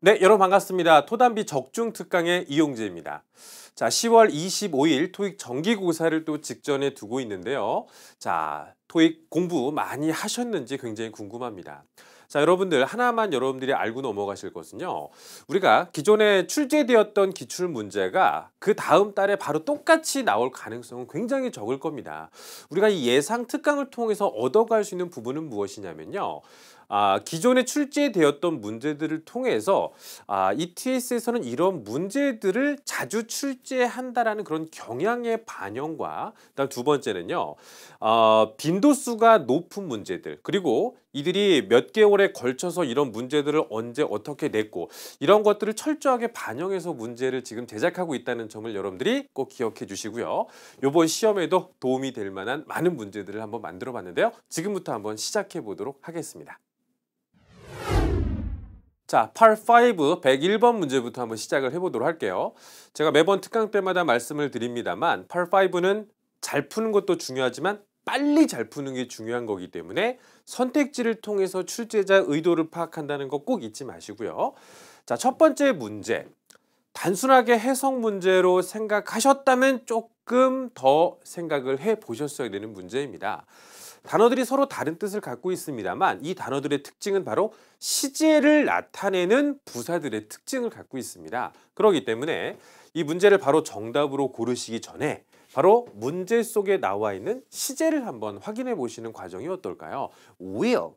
네, 여러분 반갑습니다. 토담비 적중 특강의 이용재입니다. 자, 10월 25일 토익 정기고사를 또 직전에 두고 있는데요. 자, 토익 공부 많이 하셨는지 굉장히 궁금합니다. 자, 여러분들 하나만 여러분들이 알고 넘어가실 것은요. 우리가 기존에 출제되었던 기출 문제가 그 다음 달에 바로 똑같이 나올 가능성은 굉장히 적을 겁니다. 우리가 이 예상 특강을 통해서 얻어갈 수 있는 부분은 무엇이냐면요. 기존에 출제되었던 문제들을 통해서 ETS에서는 이런 문제들을 자주 출제한다라는 그런 경향의 반영과 그다음 두 번째는요. 빈도수가 높은 문제들 그리고 이들이 몇 개월에 걸쳐서 이런 문제들을 언제 어떻게 냈고 이런 것들을 철저하게 반영해서 문제를 지금 제작하고 있다는 점을 여러분들이 꼭 기억해 주시고요. 이번 시험에도 도움이 될 만한 많은 문제들을 한번 만들어 봤는데요. 지금부터 한번 시작해 보도록 하겠습니다. 자, Part 5 101번 문제부터 한번 시작을 해보도록 할게요. 제가 매번 특강 때마다 말씀을 드립니다만 Part 5는 잘 푸는 것도 중요하지만 빨리 잘 푸는 게 중요한 거기 때문에 선택지를 통해서 출제자 의도를 파악한다는 거 꼭 잊지 마시고요. 자, 첫 번째 문제. 단순하게 해석 문제로 생각하셨다면 조금 더 생각을 해보셨어야 되는 문제입니다. 단어들이 서로 다른 뜻을 갖고 있습니다만 이 단어들의 특징은 바로 시제를 나타내는 부사들의 특징을 갖고 있습니다. 그렇기 때문에 이 문제를 바로 정답으로 고르시기 전에 바로 문제 속에 나와 있는 시제를 한번 확인해 보시는 과정이 어떨까요? will.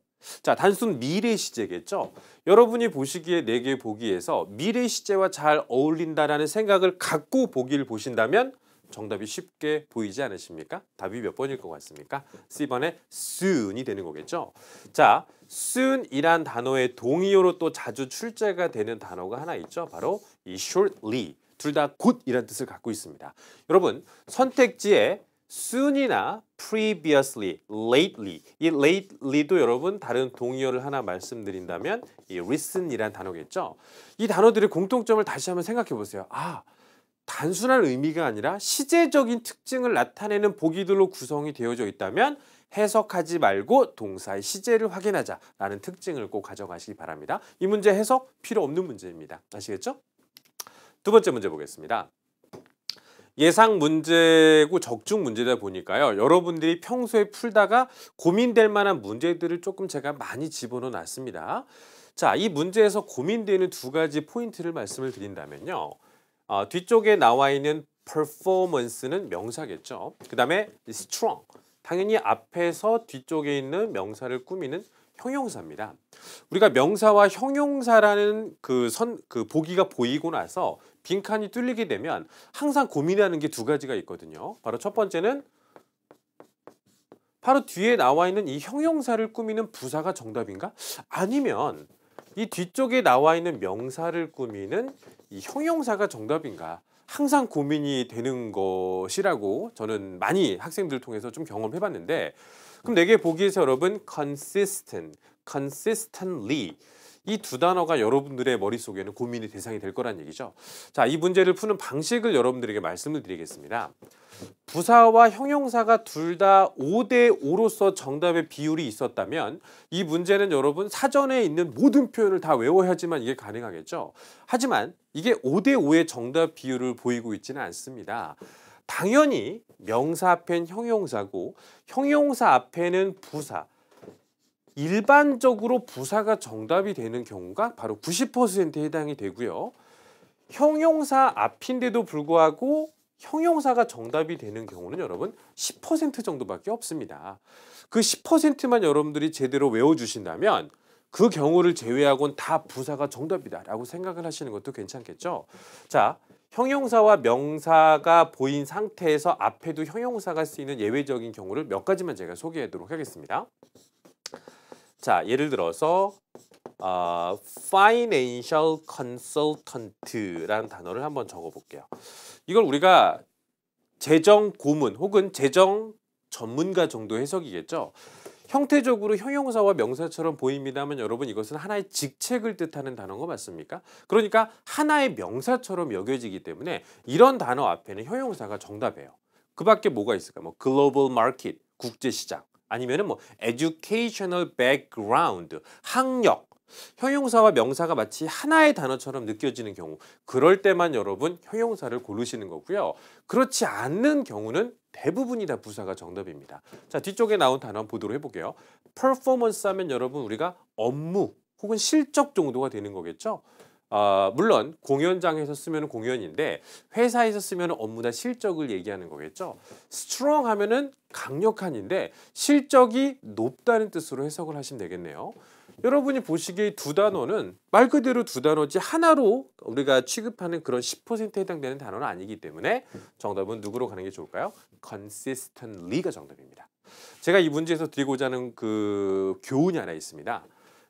자, 단순 미래 시제겠죠? 여러분이 보시기에 내게 보기에서 미래 시제와 잘 어울린다라는 생각을 갖고 보기를 보신다면 정답이 쉽게 보이지 않으십니까? 답이 몇 번일 것 같습니까? C번에 soon이 되는 거겠죠? 자, soon이란 단어의 동의어로 또 자주 출제가 되는 단어가 하나 있죠? 바로 이 shortly. 둘 다 곧이란 뜻을 갖고 있습니다. 여러분, 선택지에 soon이나 previously, lately. 이 lately도 여러분 다른 동의어를 하나 말씀드린다면 이 recent이란 단어겠죠? 이 단어들의 공통점을 다시 한번 생각해 보세요. 단순한 의미가 아니라 시제적인 특징을 나타내는 보기들로 구성이 되어져 있다면 해석하지 말고 동사의 시제를 확인하자라는 특징을 꼭 가져가시기 바랍니다. 이 문제 해석 필요 없는 문제입니다. 아시겠죠? 두 번째 문제 보겠습니다. 예상 문제고 적중 문제다 보니까요. 여러분들이 평소에 풀다가 고민될 만한 문제들을 조금 제가 많이 집어넣어 놨습니다. 자, 이 문제에서 고민되는 두 가지 포인트를 말씀을 드린다면요. 뒤쪽에 나와 있는 performance는 명사겠죠. 그 다음에 strong. 당연히 앞에서 뒤쪽에 있는 명사를 꾸미는 형용사입니다. 우리가 명사와 형용사라는 그 보기가 보이고 나서 빈칸이 뚫리게 되면 항상 고민하는 게 두 가지가 있거든요. 바로 첫 번째는 바로 뒤에 나와 있는 이 형용사를 꾸미는 부사가 정답인가? 아니면 이 뒤쪽에 나와 있는 명사를 꾸미는 이 형용사가 정답인가? 항상 고민이 되는 것이라고 저는 많이 학생들을 통해서 좀 경험해 봤는데 그럼 내게 보기에서 여러분 consistent, consistently 이 두 단어가 여러분들의 머릿속에는 고민의 대상이 될 거란 얘기죠. 자, 이 문제를 푸는 방식을 여러분들에게 말씀을 드리겠습니다. 부사와 형용사가 둘 다 5대5로서 정답의 비율이 있었다면 이 문제는 여러분 사전에 있는 모든 표현을 다 외워야지만 이게 가능하겠죠. 하지만 이게 5대5의 정답 비율을 보이고 있지는 않습니다. 당연히 명사 앞엔 형용사고 형용사 앞에는 부사. 일반적으로 부사가 정답이 되는 경우가 바로 90%에 해당이 되고요. 형용사 앞인데도 불구하고 형용사가 정답이 되는 경우는 여러분 10% 정도밖에 없습니다. 그 10%만 여러분들이 제대로 외워주신다면 그 경우를 제외하고는 다 부사가 정답이다라고 생각을 하시는 것도 괜찮겠죠. 자, 형용사와 명사가 보인 상태에서 앞에도 형용사가 쓰이는 예외적인 경우를 몇 가지만 제가 소개하도록 하겠습니다. 자, 예를 들어서 financial consultant라는 단어를 한번 적어볼게요. 이걸 우리가 재정 고문 혹은 재정 전문가 정도 해석이겠죠. 형태적으로 형용사와 명사처럼 보입니다만 여러분 이것은 하나의 직책을 뜻하는 단어인 거 맞습니까? 그러니까 하나의 명사처럼 여겨지기 때문에 이런 단어 앞에는 형용사가 정답이에요. 그 밖에 뭐가 있을까? 뭐 global market, 국제시장 아니면은 뭐 educational background, 학력 형용사와 명사가 마치 하나의 단어처럼 느껴지는 경우, 그럴 때만 여러분 형용사를 고르시는 거고요. 그렇지 않는 경우는 대부분이 다 부사가 정답입니다. 자, 뒤쪽에 나온 단어 한번 보도록 해볼게요. performance 하면 여러분 우리가 업무 혹은 실적 정도가 되는 거겠죠. 물론 공연장에서 쓰면 공연인데 회사에서 쓰면 업무나 실적을 얘기하는 거겠죠. strong 하면은 강력한인데 실적이 높다는 뜻으로 해석을 하시면 되겠네요. 여러분이 보시기에 두 단어는 말 그대로 두 단어지 하나로 우리가 취급하는 그런 10%에 해당되는 단어는 아니기 때문에 정답은 누구로 가는 게 좋을까요? consistently가 정답입니다. 제가 이 문제에서 드리고자 하는 그 교훈이 하나 있습니다.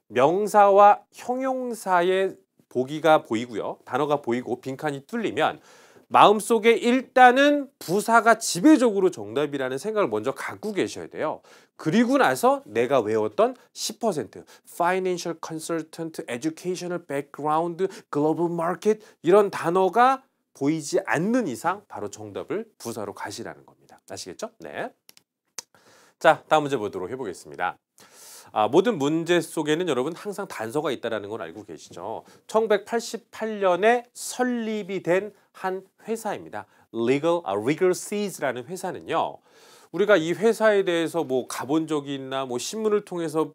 명사와 형용사의 보기가 보이고요. 단어가 보이고 빈칸이 뚫리면 마음속에 일단은 부사가 지배적으로 정답이라는 생각을 먼저 갖고 계셔야 돼요. 그리고 나서 내가 외웠던 10% Financial Consultant, Educational Background, Global Market 이런 단어가 보이지 않는 이상 바로 정답을 부사로 가시라는 겁니다. 아시겠죠? 네. 자, 다음 문제 보도록 해보겠습니다. 모든 문제 속에는 여러분 항상 단서가 있다는 걸 알고 계시죠? 1988년에 설립이 된 한 회사입니다. Legal Seas라는 회사는요. 우리가 이 회사에 대해서 뭐 가본 적이 있나, 뭐 신문을 통해서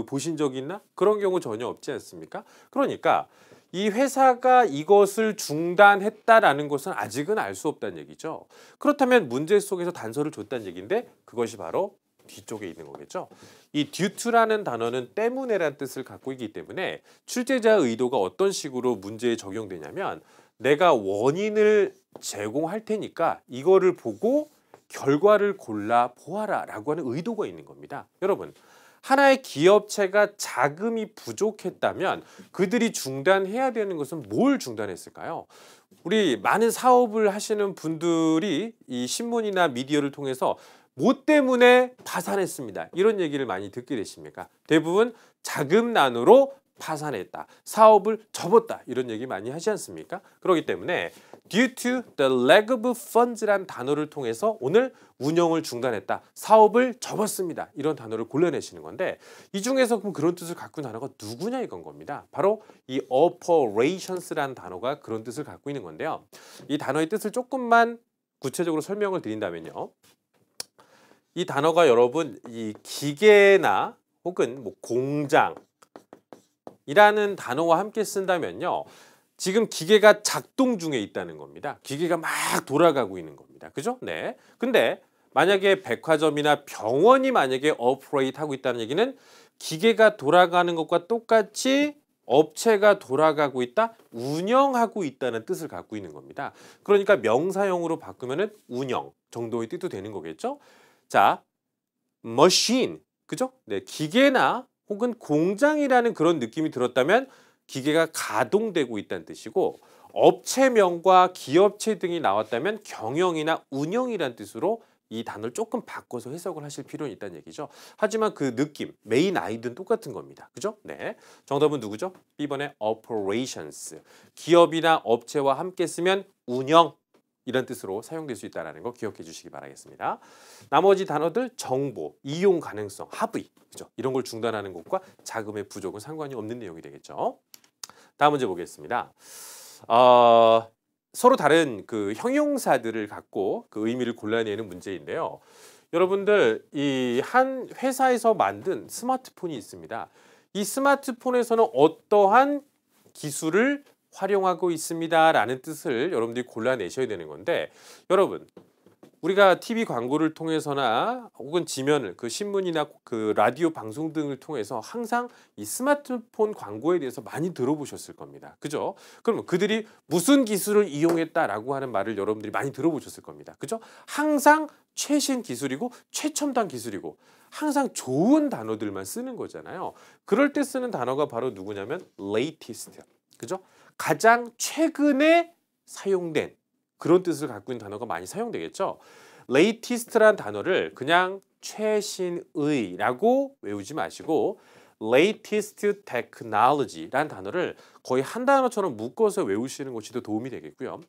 보신 적이 있나? 그런 경우 전혀 없지 않습니까? 그러니까 이 회사가 이것을 중단했다라는 것은 아직은 알 수 없다는 얘기죠. 그렇다면 문제 속에서 단서를 줬다는 얘기인데 그것이 바로 뒤쪽에 있는 거겠죠. 이 due to라는 단어는 때문에라는 뜻을 갖고 있기 때문에 출제자의 의도가 어떤 식으로 문제에 적용되냐면 내가 원인을 제공할 테니까 이거를 보고 결과를 골라 보아라 라고 하는 의도가 있는 겁니다. 여러분, 하나의 기업체가 자금이 부족했다면 그들이 중단해야 되는 것은 뭘 중단했을까요? 우리 많은 사업을 하시는 분들이 이 신문이나 미디어를 통해서 뭐 때문에 파산했습니다. 이런 얘기를 많이 듣게 되십니까? 대부분 자금난으로 파산했다. 사업을 접었다. 이런 얘기 많이 하지 않습니까? 그렇기 때문에 due to the lack of funds란 단어를 통해서 오늘 운영을 중단했다. 사업을 접었습니다. 이런 단어를 골라내시는 건데 이 중에서 그럼 그런 뜻을 갖고 있는 단어가 누구냐 이건 겁니다. 바로 이 operations란 단어가 그런 뜻을 갖고 있는 건데요. 이 단어의 뜻을 조금만 구체적으로 설명을 드린다면요. 이 단어가 여러분 이 기계나 혹은 뭐 공장 이라는 단어와 함께 쓴다면요. 지금 기계가 작동 중에 있다는 겁니다. 기계가 막 돌아가고 있는 겁니다. 그죠? 네. 근데 만약에 백화점이나 병원이 만약에 operate 하고 있다는 얘기는 기계가 돌아가는 것과 똑같이 업체가 돌아가고 있다, 운영하고 있다는 뜻을 갖고 있는 겁니다. 그러니까 명사형으로 바꾸면은 운영 정도의 뜻도 되는 거겠죠? 자, machine. 그죠? 네. 기계나 혹은 공장이라는 그런 느낌이 들었다면 기계가 가동되고 있다는 뜻이고 업체명과 기업체 등이 나왔다면 경영이나 운영이라는 뜻으로 이 단어를 조금 바꿔서 해석을 하실 필요는 있다는 얘기죠. 하지만 그 느낌, 메인 아이디어는 똑같은 겁니다. 그죠? 네. 정답은 누구죠? B번에 operations. 기업이나 업체와 함께 쓰면 운영 이런 뜻으로 사용될 수 있다는 거 기억해 주시기 바라겠습니다. 나머지 단어들 정보, 이용 가능성, 합의 그죠? 이런 걸 중단하는 것과 자금의 부족은 상관이 없는 내용이 되겠죠. 다음 문제 보겠습니다. 서로 다른 그 형용사들을 갖고 그 의미를 골라내는 문제인데요. 여러분들 이 한 회사에서 만든 스마트폰이 있습니다. 이 스마트폰에서는 어떠한 기술을 활용하고 있습니다라는 뜻을 여러분들이 골라내셔야 되는 건데 여러분 우리가 TV 광고를 통해서나 혹은 지면을 그 신문이나 그 라디오 방송 등을 통해서 항상 이 스마트폰 광고에 대해서 많이 들어보셨을 겁니다. 그죠? 그러면 그들이 무슨 기술을 이용했다라고 하는 말을 여러분들이 많이 들어보셨을 겁니다. 그죠? 항상 최신 기술이고 최첨단 기술이고 항상 좋은 단어들만 쓰는 거잖아요. 그럴 때 쓰는 단어가 바로 누구냐면 latest. 그죠? 가장 최근에 사용된 그런 뜻을 갖고 있는 단어가 많이 사용되겠죠. latest란 단어를 그냥 최신의라고 외우지 마시고 latest technology란 단어를 거의 한 단어처럼 묶어서 외우시는 것이 더 도움이 되겠고요.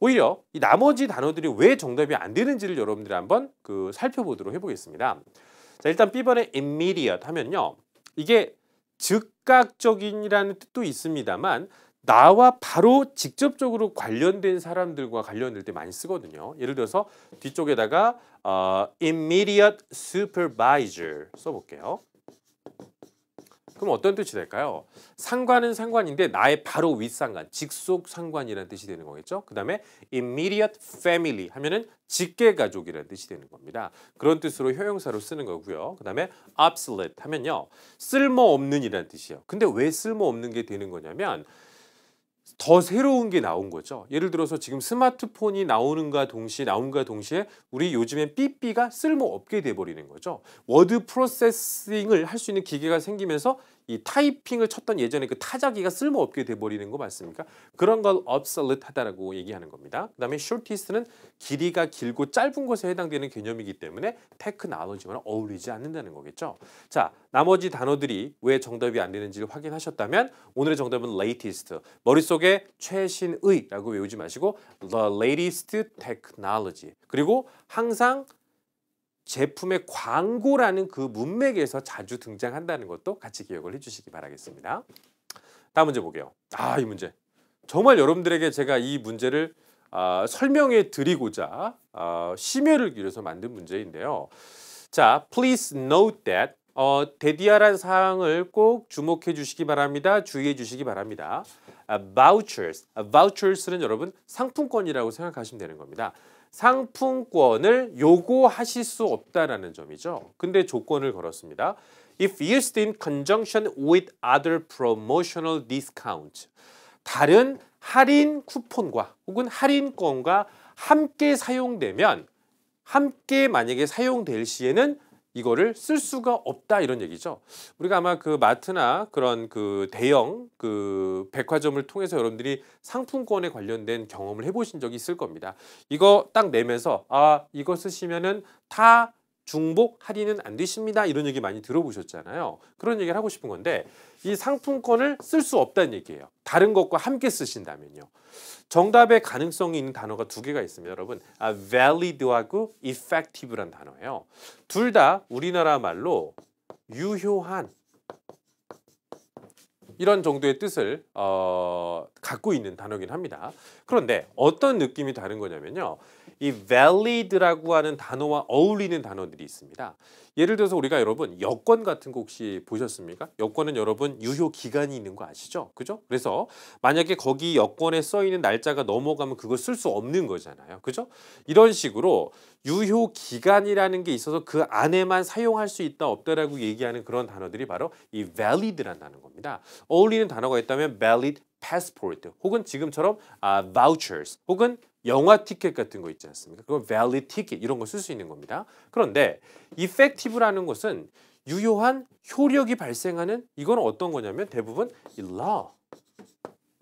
오히려 이 나머지 단어들이 왜 정답이 안 되는지를 여러분들이 한번 살펴보도록 해보겠습니다. 자, 일단 B번에 immediate 하면요. 이게 즉각적인이라는 뜻도 있습니다만 나와 바로 직접적으로 관련된 사람들과 관련될 때 많이 쓰거든요. 예를 들어서 뒤쪽에다가 immediate supervisor 써볼게요. 그럼 어떤 뜻이 될까요? 상관은 상관인데 나의 바로 윗상관, 직속 상관이라는 뜻이 되는 거겠죠. 그 다음에 immediate family 하면은 직계 가족이라는 뜻이 되는 겁니다. 그런 뜻으로 효용사로 쓰는 거고요. 그 다음에 obsolete 하면요, 쓸모없는 이라는 뜻이에요. 근데 왜 쓸모없는 게 되는 거냐면 더 새로운 게 나온 거죠. 예를 들어서 지금 스마트폰이 나옴과 동시에 우리 요즘엔 삐삐가 쓸모없게 돼버리는 거죠. 워드 프로세싱을 할 수 있는 기계가 생기면서 이 타이핑을 쳤던 예전에 그 타자기가 쓸모없게 돼버리는 거 맞습니까? 그런 걸 obsolete하다라고 얘기하는 겁니다. 그 다음에 shortest는 길이가 길고 짧은 것에 해당되는 개념이기 때문에 테크놀로지와는 어울리지 않는다는 거겠죠. 자, 나머지 단어들이 왜 정답이 안 되는지를 확인하셨다면 오늘의 정답은 latest. 머릿속에 최신의라고 외우지 마시고 the latest technology. 그리고 항상 제품의 광고라는 그 문맥에서 자주 등장한다는 것도 같이 기억을 해주시기 바라겠습니다. 다음 문제 볼게요. 이 문제. 정말 여러분들에게 제가 이 문제를 설명해 드리고자 심혈을 기울여서 만든 문제인데요. 자, please note that 대디아란 사항을 꼭 주목해 주시기 바랍니다. 주의해 주시기 바랍니다. vouchers는 여러분 상품권이라고 생각하시면 되는 겁니다. 상품권을 요구하실 수 없다라는 점이죠. 근데 조건을 걸었습니다. If used in conjunction with other promotional discounts. 다른 할인 쿠폰과 혹은 할인권과 함께 사용되면 함께 만약에 사용될 시에는 이거를 쓸 수가 없다 이런 얘기죠. 우리가 아마 그 마트나 그런 그 대형 그 백화점을 통해서 여러분들이 상품권에 관련된 경험을 해보신 적이 있을 겁니다. 이거 딱 내면서 이거 쓰시면은 다 중복 할인은 안 되십니다. 이런 얘기 많이 들어보셨잖아요. 그런 얘기를 하고 싶은 건데 이 상품권을 쓸 수 없다는 얘기예요. 다른 것과 함께 쓰신다면요. 정답의 가능성이 있는 단어가 두 개가 있습니다. 여러분, valid하고 effective란 단어예요. 둘 다 우리나라 말로 유효한 이런 정도의 뜻을 갖고 있는 단어긴 합니다. 그런데 어떤 느낌이 다른 거냐면요. 이 valid라고 하는 단어와 어울리는 단어들이 있습니다. 예를 들어서 우리가 여러분 여권 같은 거 혹시 보셨습니까? 여권은 여러분 유효 기간이 있는 거 아시죠? 그죠? 그래서 만약에 거기 여권에 써 있는 날짜가 넘어가면 그걸 쓸 수 없는 거잖아요. 그죠? 이런 식으로 유효 기간이라는 게 있어서 그 안에만 사용할 수 있다 없다라고 얘기하는 그런 단어들이 바로 이 valid라는 단어인 겁니다. 어울리는 단어가 있다면 valid passport 혹은 지금처럼 vouchers 혹은 영화 티켓 같은 거 있지 않습니까? 그건 valid ticket 이런 거 쓸 수 있는 겁니다. 그런데 effective라는 것은 유효한 효력이 발생하는 이건 어떤 거냐면 대부분 이 law,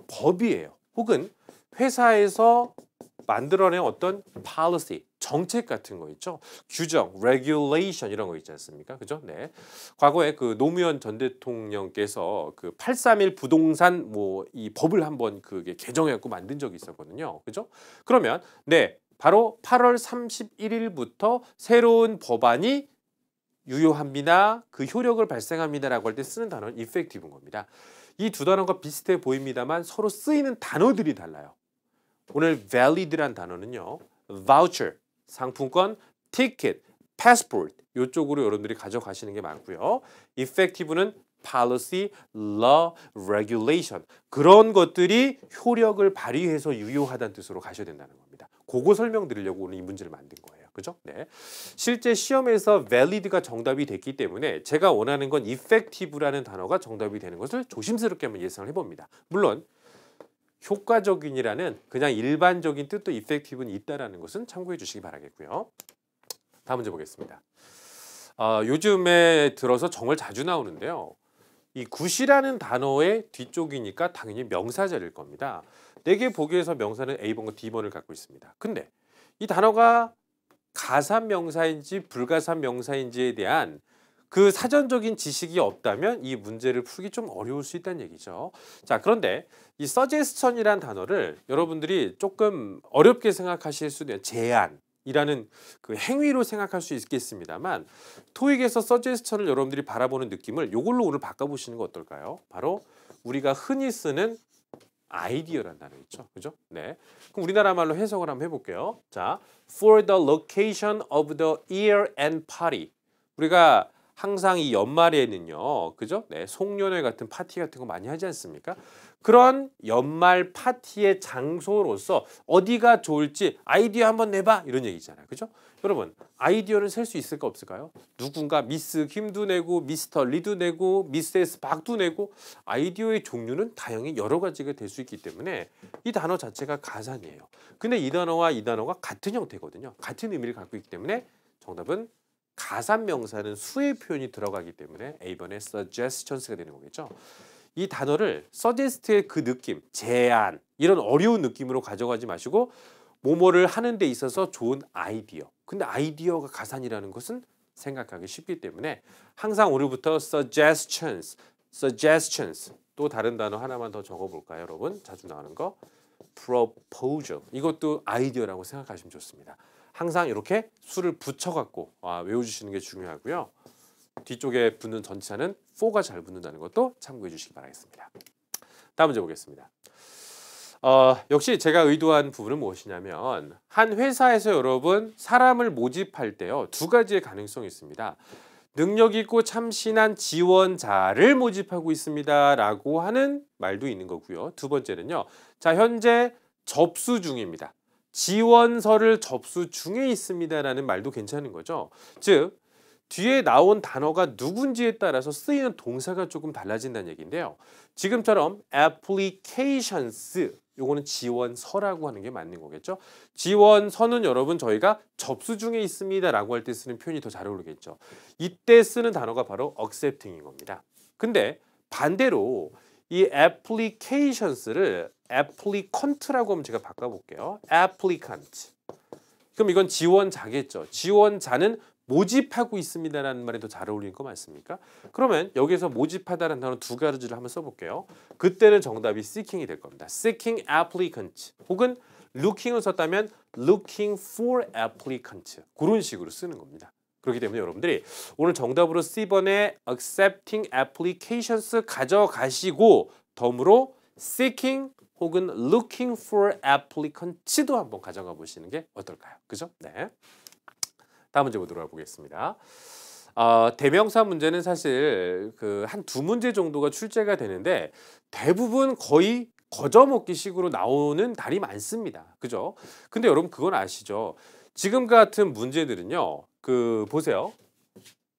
법이에요. 혹은 회사에서 만들어낸 어떤 policy, 정책 같은 거 있죠. 규정, regulation 이런 거 있지 않습니까? 그죠? 네. 과거에 그 노무현 전 대통령께서 그 831 부동산 이 법을 한번 그게 개정해갖고 만든 적이 있었거든요. 그죠? 그러면 네, 바로 8월 31일부터 새로운 법안이 유효합니다. 그 효력을 발생합니다라고 할 때 쓰는 단어는 effective인 겁니다. 이 두 단어가 비슷해 보입니다만 서로 쓰이는 단어들이 달라요. 오늘 valid란 단어는요. voucher, 상품권, ticket, passport 이쪽으로 여러분들이 가져가시는 게 많고요. effective는 policy, law, regulation 그런 것들이 효력을 발휘해서 유효하다는 뜻으로 가셔야 된다는 겁니다. 그거 설명드리려고 오늘 이 문제를 만든 거예요. 그죠? 네. 실제 시험에서 valid가 정답이 됐기 때문에 제가 원하는 건 effective라는 단어가 정답이 되는 것을 조심스럽게 한번 예상을 해봅니다. 물론 효과적인이라는 그냥 일반적인 뜻도 effective는 있다라는 것은 참고해 주시기 바라겠고요. 다음 문제 보겠습니다. 요즘에 들어서 정말 자주 나오는데요. 이 굿이라는 단어의 뒤쪽이니까 당연히 명사절일 겁니다. 4개 보기에서 명사는 A번과 D번을 갖고 있습니다. 근데 이 단어가 가산 명사인지 불가산 명사인지에 대한 그 사전적인 지식이 없다면 이 문제를 풀기 좀 어려울 수 있다는 얘기죠. 자, 그런데 이 suggestion이란 단어를 여러분들이 조금 어렵게 생각하실 수도 있는 제안, 이라는 그 행위로 생각할 수 있겠습니다만 토익에서 suggestion을 여러분들이 바라보는 느낌을 이걸로 오늘 바꿔보시는 거 어떨까요? 바로 우리가 흔히 쓰는 아이디어라는 단어 있죠. 그죠? 네. 그럼 우리나라 말로 해석을 한번 해볼게요. 자, for the location of the year end party. 우리가 항상 이 연말에는요, 그죠? 네, 송년회 같은 파티 같은 거 많이 하지 않습니까? 그런 연말 파티의 장소로서 어디가 좋을지 아이디어 한번 내봐 이런 얘기잖아요, 그죠? 여러분 아이디어는 셀 수 있을까 없을까요? 누군가 미스 김도 내고 미스터 리도 내고 미세스 박도 내고 아이디어의 종류는 다양히 여러 가지가 될 수 있기 때문에 이 단어 자체가 가산이에요. 근데 이 단어와 이 단어가 같은 형태거든요. 같은 의미를 갖고 있기 때문에 정답은 가산 명사는 수의 표현이 들어가기 때문에 A번의 suggestions가 되는 거겠죠. 이 단어를 suggest의 그 느낌, 제안 이런 어려운 느낌으로 가져가지 마시고 뭐뭐를 하는 데 있어서 좋은 아이디어. 근데 아이디어가 가산이라는 것은 생각하기 쉽기 때문에 항상 오늘부터 suggestions 또 다른 단어 하나만 더 적어볼까요, 여러분? 자주 나오는 거 proposal 이것도 아이디어라고 생각하시면 좋습니다. 항상 이렇게 수를 붙여갖고 외워주시는 게 중요하고요. 뒤쪽에 붙는 전치사는 for가 잘 붙는다는 것도 참고해 주시기 바라겠습니다. 다음 문제 보겠습니다. 역시 제가 의도한 부분은 무엇이냐면 한 회사에서 여러분 사람을 모집할 때요. 두 가지의 가능성이 있습니다. 능력 있고 참신한 지원자를 모집하고 있습니다. 라고 하는 말도 있는 거고요. 두 번째는요. 자, 현재 접수 중입니다. 지원서를 접수 중에 있습니다라는 말도 괜찮은 거죠. 즉 뒤에 나온 단어가 누군지에 따라서 쓰이는 동사가 조금 달라진다는 얘기인데요. 지금처럼 applications 요거는 지원서라고 하는 게 맞는 거겠죠. 지원서는 여러분 저희가 접수 중에 있습니다라고 할 때 쓰는 표현이 더 잘 어울리겠죠. 이때 쓰는 단어가 바로 accepting인 겁니다. 근데 반대로 이 applications를 applicant라고 하면 제가 바꿔볼게요. applicant. 그럼 이건 지원자겠죠. 지원자는 모집하고 있습니다라는 말이 더 잘 어울리는 거 맞습니까? 그러면 여기서 모집하다라는 단어 두 가지를 한번 써볼게요. 그때는 정답이 seeking이 될 겁니다. seeking applicant 혹은 looking을 썼다면 looking for applicant 그런 식으로 쓰는 겁니다. 그렇기 때문에 여러분들이 오늘 정답으로 C번에 accepting applications 가져가시고 덤으로 seeking 혹은 looking for applicants도 한번 가져가 보시는 게 어떨까요? 그죠? 네. 다음 문제 보도록 보겠습니다. 대명사 문제는 사실 그 한 두 문제 정도가 출제가 되는데 대부분 거의 거저먹기 식으로 나오는 달이 많습니다. 그죠? 근데 여러분 그건 아시죠? 지금 같은 문제들은요. 그 보세요.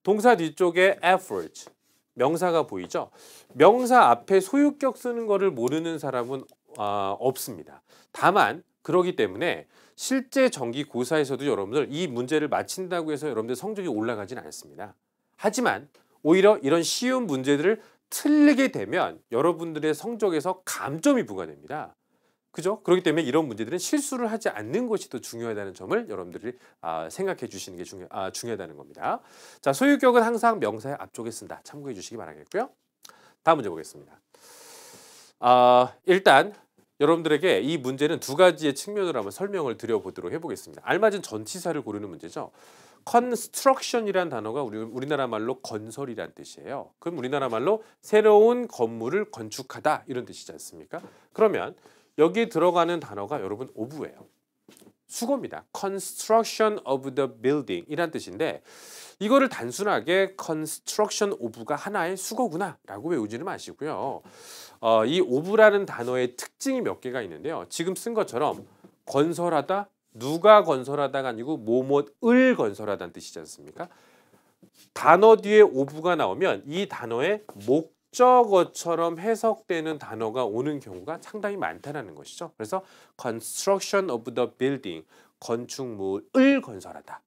동사 뒤쪽에 effort 명사가 보이죠? 명사 앞에 소유격 쓰는 거를 모르는 사람은 없습니다. 다만 그러기 때문에 실제 정기고사에서도 여러분들 이 문제를 맞힌다고 해서 여러분들 성적이 올라가진 않습니다. 하지만 오히려 이런 쉬운 문제들을 틀리게 되면 여러분들의 성적에서 감점이 부과됩니다. 그죠? 그렇기 때문에 이런 문제들은 실수를 하지 않는 것이 더 중요하다는 점을 여러분들이 생각해 주시는 게 중요하다는 겁니다. 자, 소유격은 항상 명사의 앞쪽에 쓴다. 참고해 주시기 바라겠고요. 다음 문제 보겠습니다. 일단 여러분들에게 이 문제는 두 가지의 측면으로 한번 설명을 드려보도록 해보겠습니다. 알맞은 전치사를 고르는 문제죠. construction이라는 단어가 우리나라 말로 건설이란 뜻이에요. 그럼 우리나라 말로 새로운 건물을 건축하다 이런 뜻이지 않습니까? 그러면 여기에 들어가는 단어가 여러분 of예요. 수거입니다. construction of the building 이란 뜻인데 이거를 단순하게 construction of가 하나의 수거구나 라고 외우지는 마시고요. 이 of라는 단어의 특징이 몇 개가 있는데요. 지금 쓴 것처럼 건설하다, 누가 건설하다가 아니고 뭐뭐을 건설하다는 뜻이지 않습니까? 단어 뒤에 of가 나오면 이 단어의 목적어처럼 해석되는 단어가 오는 경우가 상당히 많다는 것이죠. 그래서 construction of the building, 건축물을 건설하다.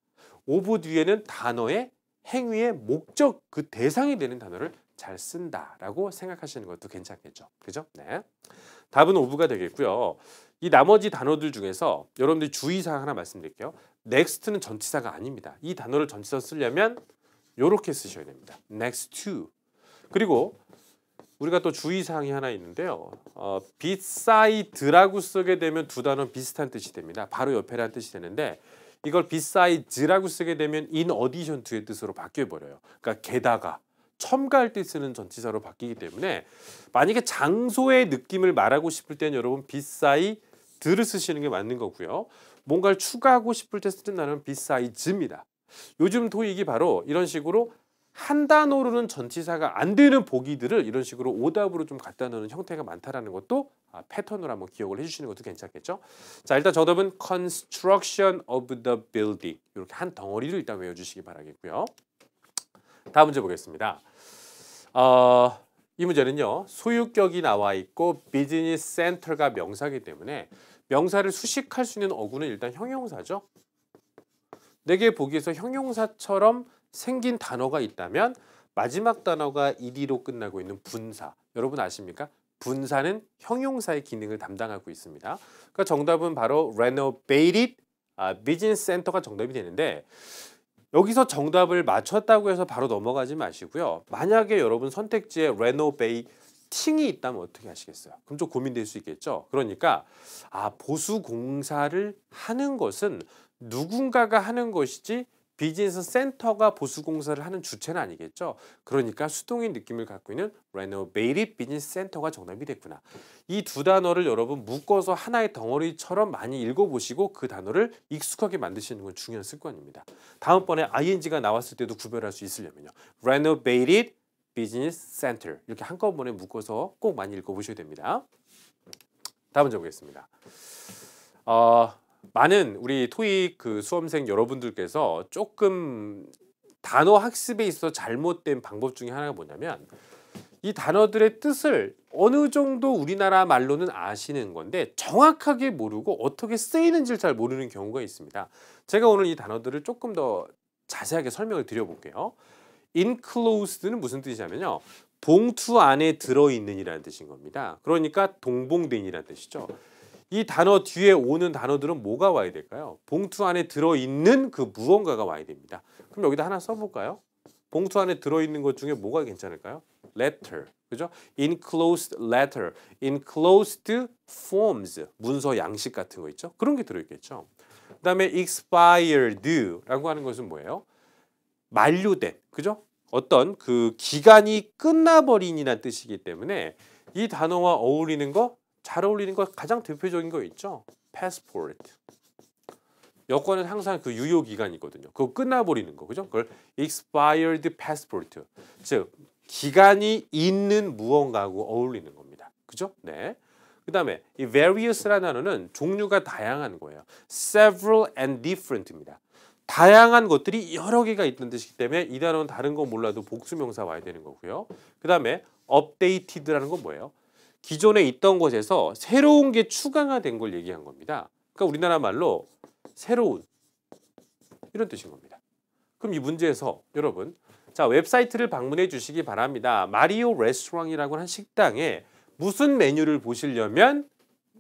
of 뒤에는 단어의 행위의 목적, 그 대상이 되는 단어를 잘 쓴다라고 생각하시는 것도 괜찮겠죠. 그죠? 네. 답은 of가 되겠고요. 이 나머지 단어들 중에서 여러분들이 주의사항 하나 말씀드릴게요. next는 전치사가 아닙니다. 이 단어를 전치사 쓰려면 이렇게 쓰셔야 됩니다. next to. 그리고 우리가 또 주의사항이 하나 있는데요. beside라고 쓰게 되면 두 단어는 비슷한 뜻이 됩니다. 바로 옆에라는 뜻이 되는데 이걸 beside라고 쓰게 되면 in addition to의 뜻으로 바뀌어버려요. 그러니까 게다가 첨가할 때 쓰는 전치사로 바뀌기 때문에 만약에 장소의 느낌을 말하고 싶을 때는 여러분 beside를 쓰시는 게 맞는 거고요. 뭔가를 추가하고 싶을 때 쓰는 단어는 beside입니다. 요즘 토익이 바로 이런 식으로 한 단어로는 전치사가 안 되는 보기들을 이런 식으로 오답으로 좀 갖다 놓는 형태가 많다라는 것도 패턴으로 한번 기억을 해주시는 것도 괜찮겠죠. 자, 일단 정답은 construction of the building 이렇게 한 덩어리를 일단 외워주시기 바라겠고요. 다음 문제 보겠습니다. 이 문제는요. 소유격이 나와 있고 비즈니스 센터가 명사이기 때문에 명사를 수식할 수 있는 어구는 일단 형용사죠. 4개 보기에서 형용사처럼 생긴 단어가 있다면 마지막 단어가 ed로 끝나고 있는 분사. 여러분 아십니까? 분사는 형용사의 기능을 담당하고 있습니다. 그러니까 정답은 바로 renovated business center가 정답이 되는데 여기서 정답을 맞췄다고 해서 바로 넘어가지 마시고요. 만약에 여러분 선택지에 renovating이 있다면 어떻게 하시겠어요? 그럼 좀 고민될 수 있겠죠. 그러니까 보수 공사를 하는 것은 누군가가 하는 것이지 비즈니스 센터가 보수 공사를 하는 주체는 아니겠죠. 그러니까 수동인 느낌을 갖고 있는 renovated business center가 정답이 됐구나. 이 두 단어를 여러분 묶어서 하나의 덩어리처럼 많이 읽어보시고 그 단어를 익숙하게 만드시는 건 중요한 습관입니다. 다음번에 ing가 나왔을 때도 구별할 수 있으려면요. renovated business center 이렇게 한꺼번에 묶어서 꼭 많이 읽어보셔야 됩니다. 다음 문제 보겠습니다. 많은 우리 토익 수험생 여러분들께서 조금 단어 학습에 있어서 잘못된 방법 중에 하나가 뭐냐면 이 단어들의 뜻을 어느 정도 우리나라 말로는 아시는 건데 정확하게 모르고 어떻게 쓰이는지를 잘 모르는 경우가 있습니다. 제가 오늘 이 단어들을 조금 더 자세하게 설명을 드려볼게요. enclosed는 무슨 뜻이냐면요. 봉투 안에 들어있는이라는 뜻인 겁니다. 그러니까 동봉된이라는 뜻이죠. 이 단어 뒤에 오는 단어들은 뭐가 와야 될까요? 봉투 안에 들어있는 그 무언가가 와야 됩니다. 그럼 여기다 하나 써볼까요? 봉투 안에 들어있는 것 중에 뭐가 괜찮을까요? letter, 그죠? enclosed letter, enclosed forms, 문서 양식 같은 거 있죠? 그런 게 들어있겠죠. 그 다음에 expired라고 하는 것은 뭐예요? 만료된, 그죠? 어떤 그 기간이 끝나버린이라는 뜻이기 때문에 이 단어와 어울리는 거 잘 어울리는 거 가장 대표적인 거 있죠. passport. 여권은 항상 그 유효 기간이 있거든요. 그거 끝나버리는 거, 그죠? 그걸 expired passport. 즉 기간이 있는 무언가하고 어울리는 겁니다. 그죠? 네. 그다음에 이 various라는 단어는 종류가 다양한 거예요. several and different입니다. 다양한 것들이 여러 개가 있는 뜻이기 때문에 이 단어는 다른 거 몰라도 복수명사 와야 되는 거고요. 그다음에 updated라는 건 뭐예요? 기존에 있던 것에서 새로운 게 추가가 된 걸 얘기한 겁니다. 그러니까 우리나라 말로 새로운 이런 뜻인 겁니다. 그럼 이 문제에서 여러분 자 웹사이트를 방문해 주시기 바랍니다. 마리오 레스토랑이라고 하는 식당에 무슨 메뉴를 보시려면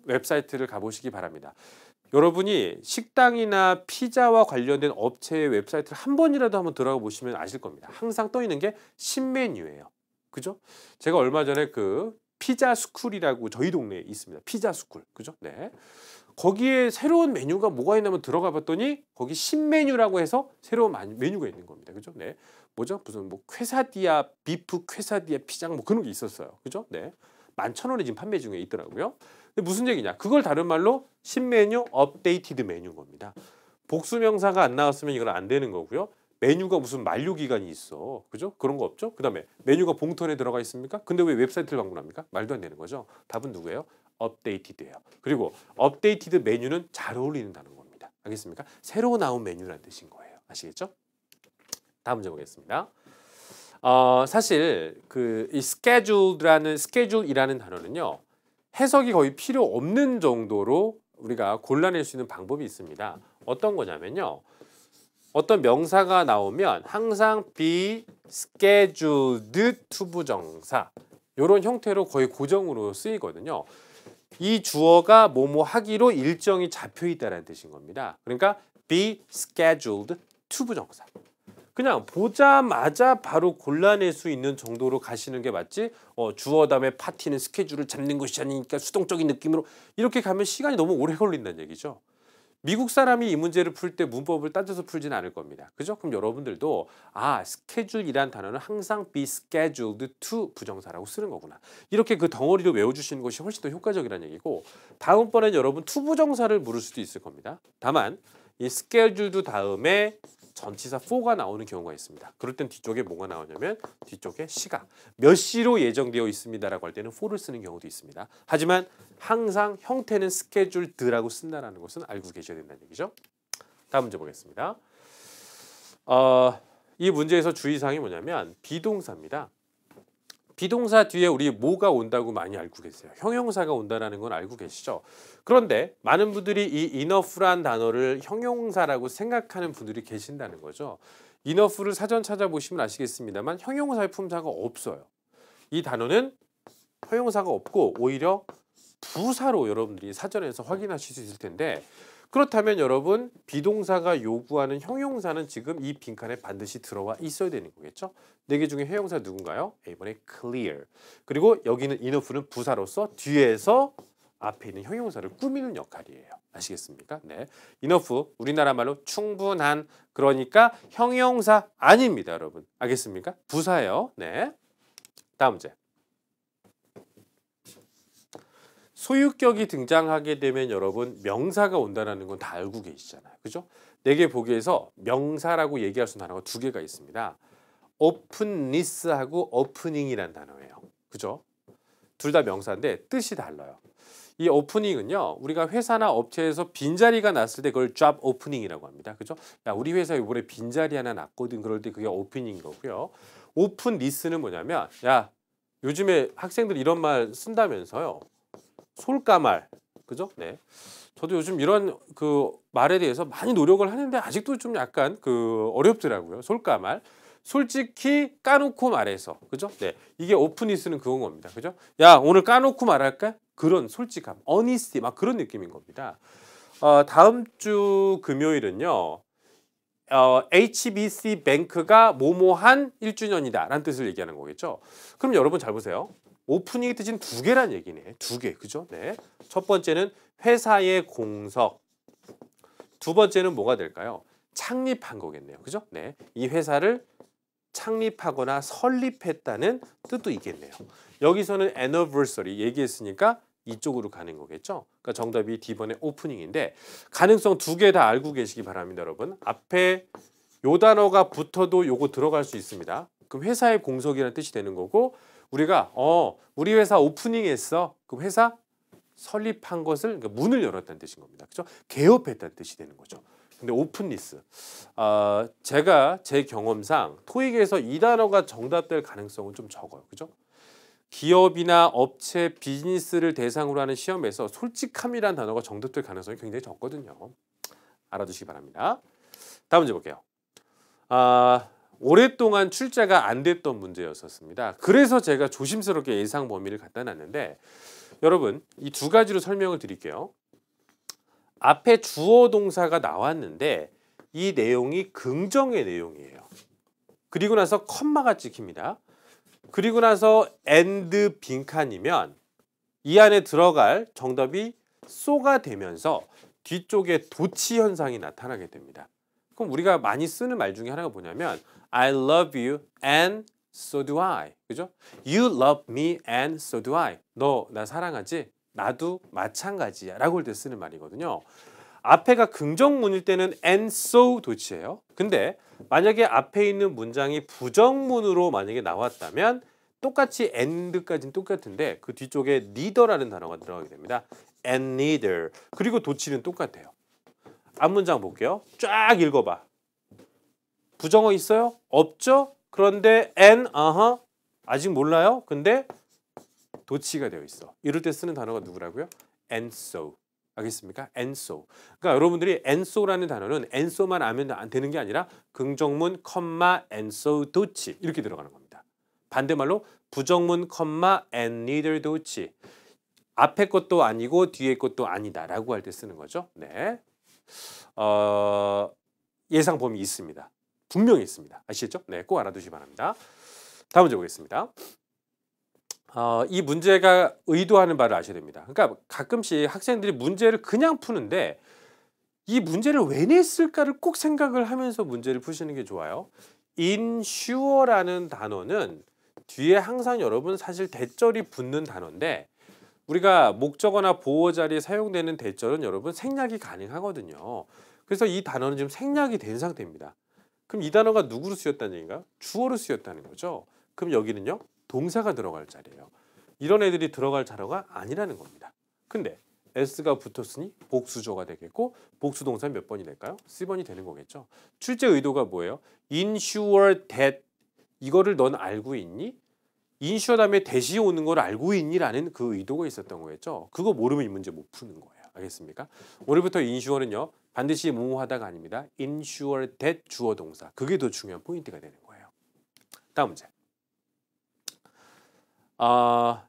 웹사이트를 가보시기 바랍니다. 여러분이 식당이나 피자와 관련된 업체의 웹사이트를 한 번이라도 한번 들어가 보시면 아실 겁니다. 항상 떠 있는 게 신메뉴예요. 그죠? 제가 얼마 전에 그 피자 스쿨이라고 저희 동네에 있습니다. 피자 스쿨. 그죠? 네. 거기에 새로운 메뉴가 뭐가 있냐면 들어가 봤더니 거기 신메뉴라고 해서 새로운 메뉴가 있는 겁니다. 그죠? 네. 뭐죠? 무슨 뭐 퀘사디아 비프 퀘사디아 피자 뭐 그런 게 있었어요. 그죠? 네. 11,000원에 지금 판매 중에 있더라고요. 근데 무슨 얘기냐? 그걸 다른 말로 신메뉴 업데이티드 메뉴인 겁니다. 복수명사가 안 나왔으면 이건 안 되는 거고요. 메뉴가 무슨 만료 기간이 있어. 그죠? 그런 거 없죠? 그다음에 메뉴가 봉투 안에 들어가 있습니까? 근데 왜 웹사이트를 방문합니까? 말도 안 되는 거죠. 답은 누구예요? updated예요. 그리고 updated 메뉴는 잘 어울리는 단어인 겁니다. 알겠습니까? 새로 나온 메뉴라는 뜻인 거예요. 아시겠죠? 다음 문제 보겠습니다. 사실 그 이 schedule이라는 단어는요. 해석이 거의 필요 없는 정도로 우리가 골라낼 수 있는 방법이 있습니다. 어떤 거냐면요. 어떤 명사가 나오면 항상 be scheduled to 부정사 이런 형태로 거의 고정으로 쓰이거든요. 이 주어가 뭐뭐 하기로 일정이 잡혀 있다는 뜻인 겁니다. 그러니까 be scheduled to 부정사. 그냥 보자마자 바로 골라낼 수 있는 정도로 가시는 게 맞지 주어 다음에 파티는 스케줄을 잡는 것이 아니니까 수동적인 느낌으로 이렇게 가면 시간이 너무 오래 걸린다는 얘기죠. 미국 사람이 이 문제를 풀 때 문법을 따져서 풀지는 않을 겁니다. 그죠? 그럼 여러분들도 schedule이란 단어는 항상 be scheduled to 부정사라고 쓰는 거구나. 이렇게 그 덩어리로 외워주시는 것이 훨씬 더 효과적이라는 얘기고 다음번엔 여러분 to 부정사를 물을 수도 있을 겁니다. 다만 이 scheduled 다음에 전치사 for가 나오는 경우가 있습니다. 그럴 땐 뒤쪽에 뭐가 나오냐면 뒤쪽에 시각 몇 시로 예정되어 있습니다라고 할 때는 for를 쓰는 경우도 있습니다. 하지만 항상 형태는 scheduled라고 쓴다는 것은 알고 계셔야 된다는 얘기죠. 다음 문제 보겠습니다. 이 문제에서 주의사항이 뭐냐면 비동사입니다. 비동사 뒤에 우리 뭐가 온다고 많이 알고 계세요. 형용사가 온다는 건 알고 계시죠. 그런데 많은 분들이 이 enough란 단어를 형용사라고 생각하는 분들이 계신다는 거죠. enough를 사전 찾아보시면 아시겠습니다만 형용사의 품사가 없어요. 이 단어는 형용사가 없고 오히려 부사로 여러분들이 사전에서 확인하실 수 있을 텐데 그렇다면 여러분 비동사가 요구하는 형용사는 지금 이 빈칸에 반드시 들어와 있어야 되는 거겠죠. 4개 중에 형용사 누군가요? A번에 clear. 그리고 여기는 enough는 부사로서 뒤에서 앞에 있는 형용사를 꾸미는 역할이에요. 아시겠습니까? 네, enough 우리나라 말로 충분한 그러니까 형용사 아닙니다, 여러분. 알겠습니까? 부사예요. 네. 다음 문제. 소유격이 등장하게 되면 여러분 명사가 온다는 건 다 알고 계시잖아요. 그죠? 4개 보기에서 명사라고 얘기할 수 있는 단어가 2개가 있습니다. openness하고 opening이라는 단어예요. 그죠? 둘 다 명사인데 뜻이 달라요. 이 오프닝은요. 우리가 회사나 업체에서 빈자리가 났을 때 그걸 job opening이라고 합니다. 그죠? 야, 우리 회사 이번에 빈자리 하나 났거든. 그럴 때 그게 오프닝인 거고요. openness는 뭐냐면 야, 요즘에 학생들 이런 말 쓴다면서요. 솔까말, 그죠? 네. 저도 요즘 이런 그 말에 대해서 많이 노력을 하는데 아직도 좀 약간 그 어렵더라고요. 솔까말. 솔직히 까놓고 말해서, 그죠? 네. 이게 오프니스는 그건 겁니다. 그죠? 야, 오늘 까놓고 말할까? 그런 솔직함, honesty, 막 그런 느낌인 겁니다. 다음 주 금요일은요. HBC 뱅크가 뭐뭐한 1주년이다 라는 뜻을 얘기하는 거겠죠. 그럼 여러분 잘 보세요. 오프닝의 뜻은 2개란 얘기네. 2개. 그죠? 네. 첫 번째는 회사의 공석. 두 번째는 뭐가 될까요? 창립한 거겠네요. 그죠? 네. 이 회사를 창립하거나 설립했다는 뜻도 있겠네요. 여기서는 anniversary 얘기했으니까 이쪽으로 가는 거겠죠. 그러니까 정답이 D번의 오프닝인데 가능성 2개 다 알고 계시기 바랍니다, 여러분. 앞에 요 단어가 붙어도 요거 들어갈 수 있습니다. 그럼 회사의 공석이라는 뜻이 되는 거고 우리가 우리 회사 오프닝했어. 그 회사 설립한 것을 그러니까 문을 열었다는 뜻인 겁니다. 그죠? 개업했다는 뜻이 되는 거죠. 근데 오픈리스 제가 제 경험상 토익에서 이 단어가 정답될 가능성은 좀 적어요. 그죠? 기업이나 업체, 비즈니스를 대상으로 하는 시험에서 솔직함이라는 단어가 정답될 가능성이 굉장히 적거든요. 알아두시기 바랍니다. 다음 문제 볼게요. 오랫동안 출제가 안 됐던 문제였었습니다. 그래서 제가 조심스럽게 예상 범위를 갖다 놨는데 여러분 이 2가지로 설명을 드릴게요. 앞에 주어 동사가 나왔는데 이 내용이 긍정의 내용이에요. 그리고 나서 컴마가 찍힙니다. 그리고 나서 and 빈칸이면 이 안에 들어갈 정답이 so가 되면서 뒤쪽에 도치 현상이 나타나게 됩니다. 그럼 우리가 많이 쓰는 말 중에 하나가 뭐냐면 I love you and so do I. 그죠? You love me and so do I. 너 나 사랑하지? 나도 마찬가지야 라고 할 때 쓰는 말이거든요. 앞에가 긍정문일 때는 and so 도치예요. 근데 만약에 앞에 있는 문장이 부정문으로 만약에 나왔다면 똑같이 and까지는 똑같은데 그 뒤쪽에 neither라는 단어가 들어가게 됩니다. and neither. 그리고 도치는 똑같아요. 앞문장 볼게요. 쫙 읽어봐. 부정어 있어요? 없죠? 그런데 and, 아직 몰라요? 근데 도치가 되어 있어. 이럴 때 쓰는 단어가 누구라고요? and so. 알겠습니까? and so. 그러니까 여러분들이 and so라는 단어는 and so만 알면 안 되는 게 아니라 긍정문, 컴마, and so, 도치 이렇게 들어가는 겁니다. 반대말로 부정문, 컴마, and neither, 도치. 앞에 것도 아니고 뒤에 것도 아니다 라고 할 때 쓰는 거죠. 네. 예상 범위 있습니다. 분명히 있습니다. 아시겠죠? 네, 꼭 알아두시기 바랍니다. 다음 문제 보겠습니다. 이 문제가 의도하는 바를 아셔야 됩니다. 그러니까 가끔씩 학생들이 문제를 그냥 푸는데 이 문제를 왜 냈을까를 꼭 생각을 하면서 문제를 푸시는 게 좋아요. insure라는 단어는 뒤에 항상 여러분 사실 대절이 붙는 단어인데 우리가 목적어나 보어 자리에 사용되는 대절은 여러분 생략이 가능하거든요. 그래서 이 단어는 지금 생략이 된 상태입니다. 그럼 이 단어가 누구로 쓰였다는 얘기인가요? 주어로 쓰였다는 거죠. 그럼 여기는요. 동사가 들어갈 자리예요. 이런 애들이 들어갈 자료가 아니라는 겁니다. 근데 s가 붙었으니 복수조가 되겠고 복수 동사 몇 번이 될까요? C번이 되는 거겠죠. 출제 의도가 뭐예요? ensure that 이거를 넌 알고 있니? ensure 다음에 that이 오는 걸 알고 있니? 라는 그 의도가 있었던 거겠죠. 그거 모르면 이 문제 못 푸는 거예요. 알겠습니까? 오늘부터 ensure는요. 반드시 뭐뭐하다가 아닙니다. ensure that 주어 동사. 그게 더 중요한 포인트가 되는 거예요. 다음 문제.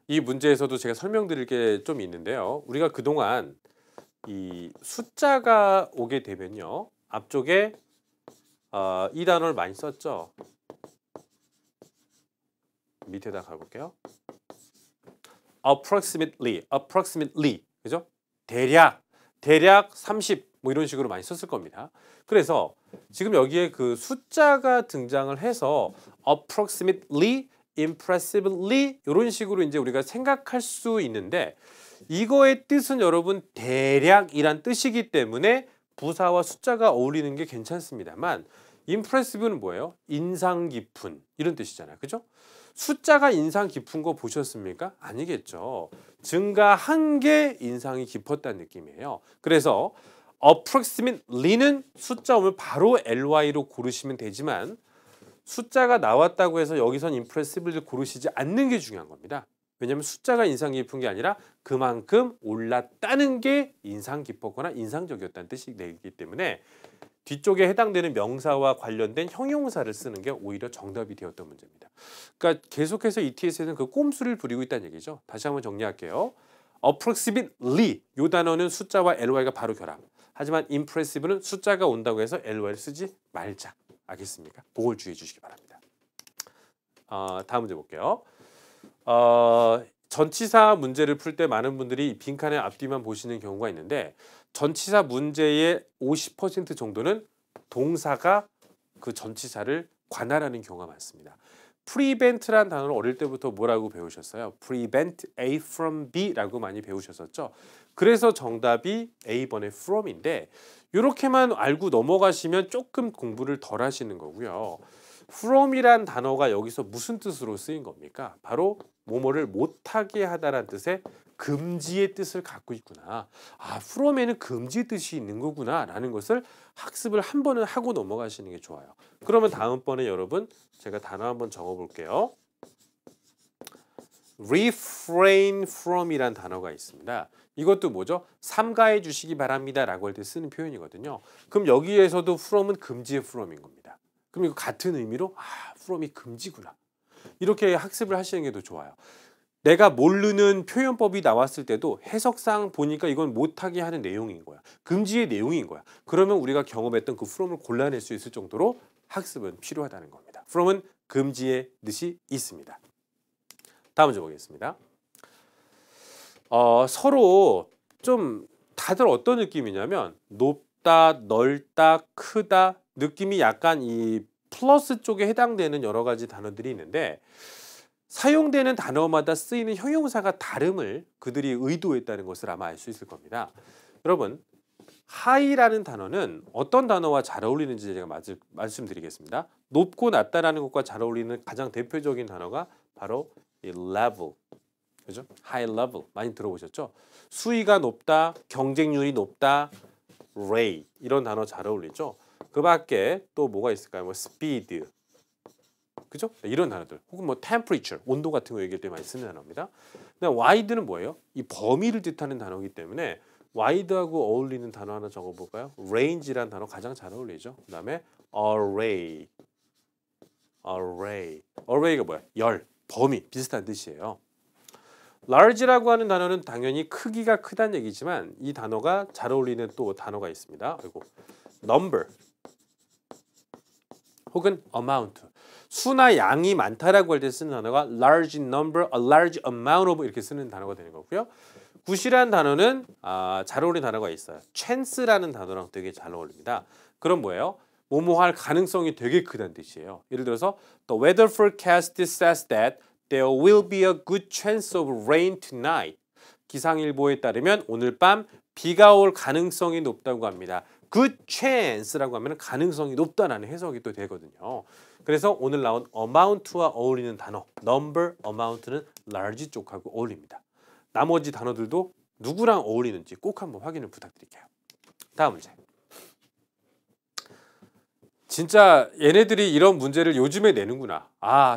이 문제에서도 제가 설명드릴 게 좀 있는데요. 우리가 그동안 이 숫자가 오게 되면요. 앞쪽에 이 단어를 많이 썼죠. 밑에다 가볼게요. approximately. 그죠? 대략 30 뭐 이런 식으로 많이 썼을 겁니다. 그래서 지금 여기에 그 숫자가 등장을 해서 approximately impressively 이런 식으로 이제 우리가 생각할 수 있는데 이거의 뜻은 여러분 대략이란 뜻이기 때문에 부사와 숫자가 어울리는 게 괜찮습니다만 impressive는 뭐예요? 인상 깊은 이런 뜻이잖아요. 그죠? 숫자가 인상 깊은 거 보셨습니까? 아니겠죠. 증가한 게 인상이 깊었다는 느낌이에요. 그래서 approximately는 숫자 오면 바로 ly로 고르시면 되지만 숫자가 나왔다고 해서 여기선 impressively를 고르시지 않는 게 중요한 겁니다. 왜냐하면 숫자가 인상 깊은 게 아니라 그만큼 올랐다는 게 인상 깊었거나 인상적이었다는 뜻이 되기 때문에 뒤쪽에 해당되는 명사와 관련된 형용사를 쓰는 게 오히려 정답이 되었던 문제입니다. 그러니까 계속해서 ETS에는 그 꼼수를 부리고 있다는 얘기죠. 다시 한번 정리할게요. approximately 이 단어는 숫자와 ly가 바로 결합. 하지만 impressive는 숫자가 온다고 해서 ly를 쓰지 말자. 알겠습니까? 그걸 주의해 주시기 바랍니다. 다음 문제 볼게요. 전치사 문제를 풀 때 많은 분들이 빈칸의 앞뒤만 보시는 경우가 있는데 전치사 문제의 50% 정도는 동사가 그 전치사를 관할하는 경우가 많습니다. prevent란 단어를 어릴 때부터 뭐라고 배우셨어요? prevent A from B라고 많이 배우셨었죠. 그래서 정답이 A번의 from인데 이렇게만 알고 넘어가시면 조금 공부를 덜 하시는 거고요. from이란 단어가 여기서 무슨 뜻으로 쓰인 겁니까? 바로 뭐뭐를 못하게 하다라는 뜻의 금지의 뜻을 갖고 있구나. from에는 금지의 뜻이 있는 거구나 라는 것을 학습을 한 번은 하고 넘어가시는 게 좋아요. 그러면 다음번에 여러분 제가 단어 한번 적어볼게요. refrain from이란 단어가 있습니다. 이것도 뭐죠? 삼가해 주시기 바랍니다 라고 할 때 쓰는 표현이거든요. 그럼 여기에서도 from은 금지의 from인 겁니다. 그럼 이거 같은 의미로 from이 금지구나. 이렇게 학습을 하시는 게 더 좋아요. 내가 모르는 표현법이 나왔을 때도 해석상 보니까 이건 못하게 하는 내용인 거야. 금지의 내용인 거야. 그러면 우리가 경험했던 그 from을 골라낼 수 있을 정도로 학습은 필요하다는 겁니다. from은 금지의 뜻이 있습니다. 다음 문제 보겠습니다. 서로 좀 다들 어떤 느낌이냐면 높다, 넓다, 크다 느낌이 약간 이 플러스 쪽에 해당되는 여러 가지 단어들이 있는데 사용되는 단어마다 쓰이는 형용사가 다름을 그들이 의도했다는 것을 아마 알 수 있을 겁니다. 여러분, high라는 단어는 어떤 단어와 잘 어울리는지 제가 말씀드리겠습니다. 높고 낮다라는 것과 잘 어울리는 가장 대표적인 단어가 바로 이 level, 그죠? high level 많이 들어보셨죠? 수위가 높다, 경쟁률이 높다, ray 이런 단어 잘 어울리죠? 그 밖에 또 뭐가 있을까요? 뭐 speed, 그죠? 이런 단어들 혹은 뭐 temperature, 온도 같은 거 얘기할 때 많이 쓰는 단어입니다. 근데 wide는 뭐예요? 이 범위를 뜻하는 단어이기 때문에 wide하고 어울리는 단어 하나 적어볼까요? range라는 단어 가장 잘 어울리죠. 그 다음에 array가 뭐야? 열, 범위 비슷한 뜻이에요. large라고 하는 단어는 당연히 크기가 크다는 얘기지만 이 단어가 잘 어울리는 또 단어가 있습니다. 그리고 number 혹은 amount, 수나 양이 많다라고 할 때 쓰는 단어가 large number, a large amount of 이렇게 쓰는 단어가 되는 거고요. 굿이라는 단어는 잘 어울리는 단어가 있어요. chance라는 단어랑 되게 잘 어울립니다. 그럼 뭐예요? 뭐뭐 할 가능성이 되게 크다는 뜻이에요. 예를 들어서 The weather forecast says that there will be a good chance of rain tonight. 기상일보에 따르면 오늘 밤 비가 올 가능성이 높다고 합니다. good chance라고 하면 가능성이 높다라는 해석이 또 되거든요. 그래서 오늘 나온 amount와 어울리는 단어 number, amount는 large 쪽하고 어울립니다. 나머지 단어들도 누구랑 어울리는지 꼭 한번 확인을 부탁드릴게요. 다음 문제. 진짜 얘네들이 이런 문제를 요즘에 내는구나.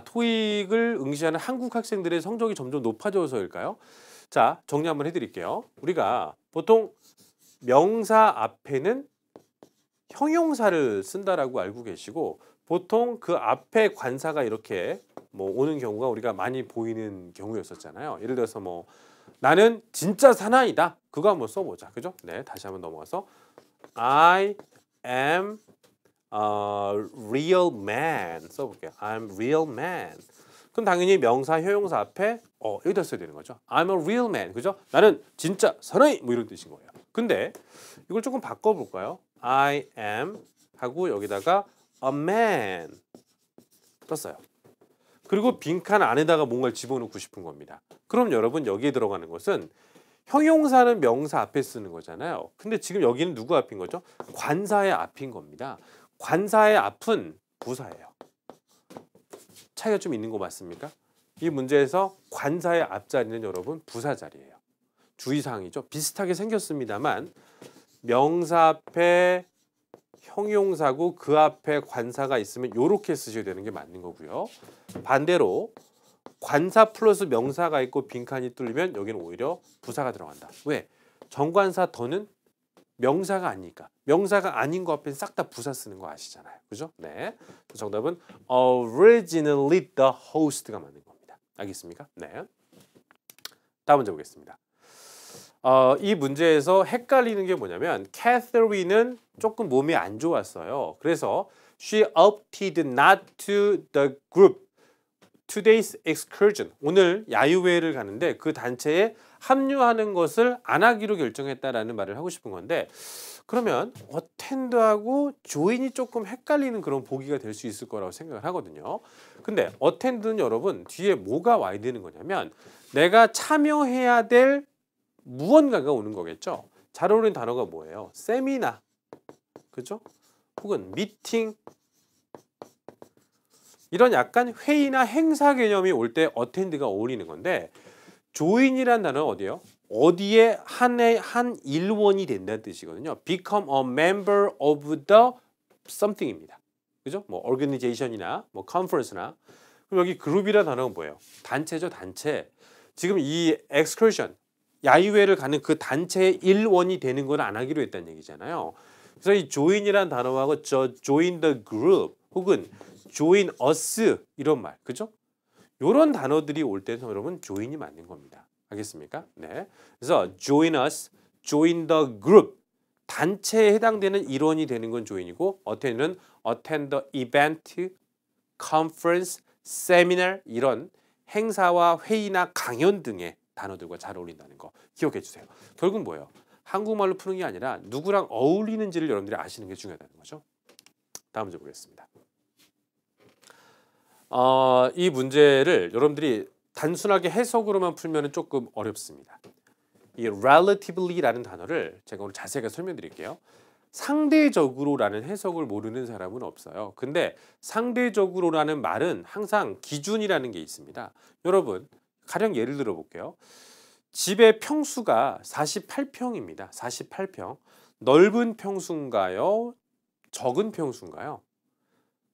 토익을 응시하는 한국 학생들의 성적이 점점 높아져서일까요? 자, 정리 한번 해드릴게요. 우리가 보통 명사 앞에는 형용사를 쓴다라고 알고 계시고 보통 그 앞에 관사가 이렇게 오는 경우가 우리가 많이 보이는 경우였었잖아요. 예를 들어서 나는 진짜 사나이다. 그거 한번 써보자. 그죠? 네, 다시 한번 넘어가서 I am a real man 써볼게요. I'm real man. 그럼 당연히 명사, 형용사 앞에 여기다 써야 되는 거죠. I'm a real man. 그죠? 나는 진짜 사나이 이런 뜻인 거예요. 근데 이걸 조금 바꿔볼까요? I am 하고 여기다가 a man 썼어요. 그리고 빈칸 안에다가 뭔가를 집어넣고 싶은 겁니다. 그럼 여러분 여기에 들어가는 것은 형용사는 명사 앞에 쓰는 거잖아요. 근데 지금 여기는 누구 앞인 거죠? 관사의 앞인 겁니다. 관사의 앞은 부사예요. 차이가 좀 있는 거 맞습니까? 이 문제에서 관사의 앞자리는 여러분 부사 자리예요. 주의사항이죠. 비슷하게 생겼습니다만 명사 앞에 형용사고 그 앞에 관사가 있으면 이렇게 쓰셔야 되는 게 맞는 거고요. 반대로 관사 플러스 명사가 있고 빈칸이 뚫리면 여기는 오히려 부사가 들어간다. 왜? 정관사 더는 명사가 아니니까. 명사가 아닌 거 앞에 싹 다 부사 쓰는 거 아시잖아요. 그죠? 네. 정답은 originally the host가 맞는 겁니다. 알겠습니까? 네. 다음 문제 보겠습니다. 이 문제에서 헷갈리는 게 뭐냐면 캐서린은 조금 몸이 안 좋았어요. 그래서 she opted not to the group today's excursion. 오늘 야유회를 가는데 그 단체에 합류하는 것을 안 하기로 결정했다라는 말을 하고 싶은 건데 그러면 attend하고 join이 조금 헷갈리는 그런 보기가 될 수 있을 거라고 생각을 하거든요. 근데 attend는 여러분 뒤에 뭐가 와야 되는 거냐면 내가 참여해야 될 무언가가 오는 거겠죠. 잘 어울리는 단어가 뭐예요? 세미나, 그죠? 혹은 미팅 이런 약간 회의나 행사 개념이 올 때 attend가 어울리는 건데 join이란 단어는 어디예요? 어디에 한 일원이 된다는 뜻이거든요. become a member of the something입니다. 그죠? organization이나 conference나 그럼 여기 그룹이라는 단어는 뭐예요? 단체죠, 단체. 지금 이 excursion 야유회를 가는 그 단체의 일원이 되는 건 안 하기로 했다는 얘기잖아요. 그래서 이 join이라는 단어하고 join the group 혹은 join us 이런 말, 그죠? 이런 단어들이 올 때는 여러분 join이 맞는 겁니다. 알겠습니까? 네. 그래서 join us, join the group 단체에 해당되는 일원이 되는 건 join이고 attend는 attend the event, conference, seminar 이런 행사와 회의나 강연 등의 단어들과 잘 어울린다는 거 기억해 주세요. 결국 뭐예요? 한국말로 푸는 게 아니라 누구랑 어울리는지를 여러분들이 아시는 게 중요하다는 거죠. 다음 문제 보겠습니다. 이 문제를 여러분들이 단순하게 해석으로만 풀면 조금 어렵습니다. 이 relatively라는 단어를 제가 오늘 자세하게 설명드릴게요. 상대적으로라는 해석을 모르는 사람은 없어요. 근데 상대적으로라는 말은 항상 기준이라는 게 있습니다. 여러분 가령 예를 들어 볼게요. 집의 평수가 48평입니다. 48평. 넓은 평수인가요? 적은 평수인가요?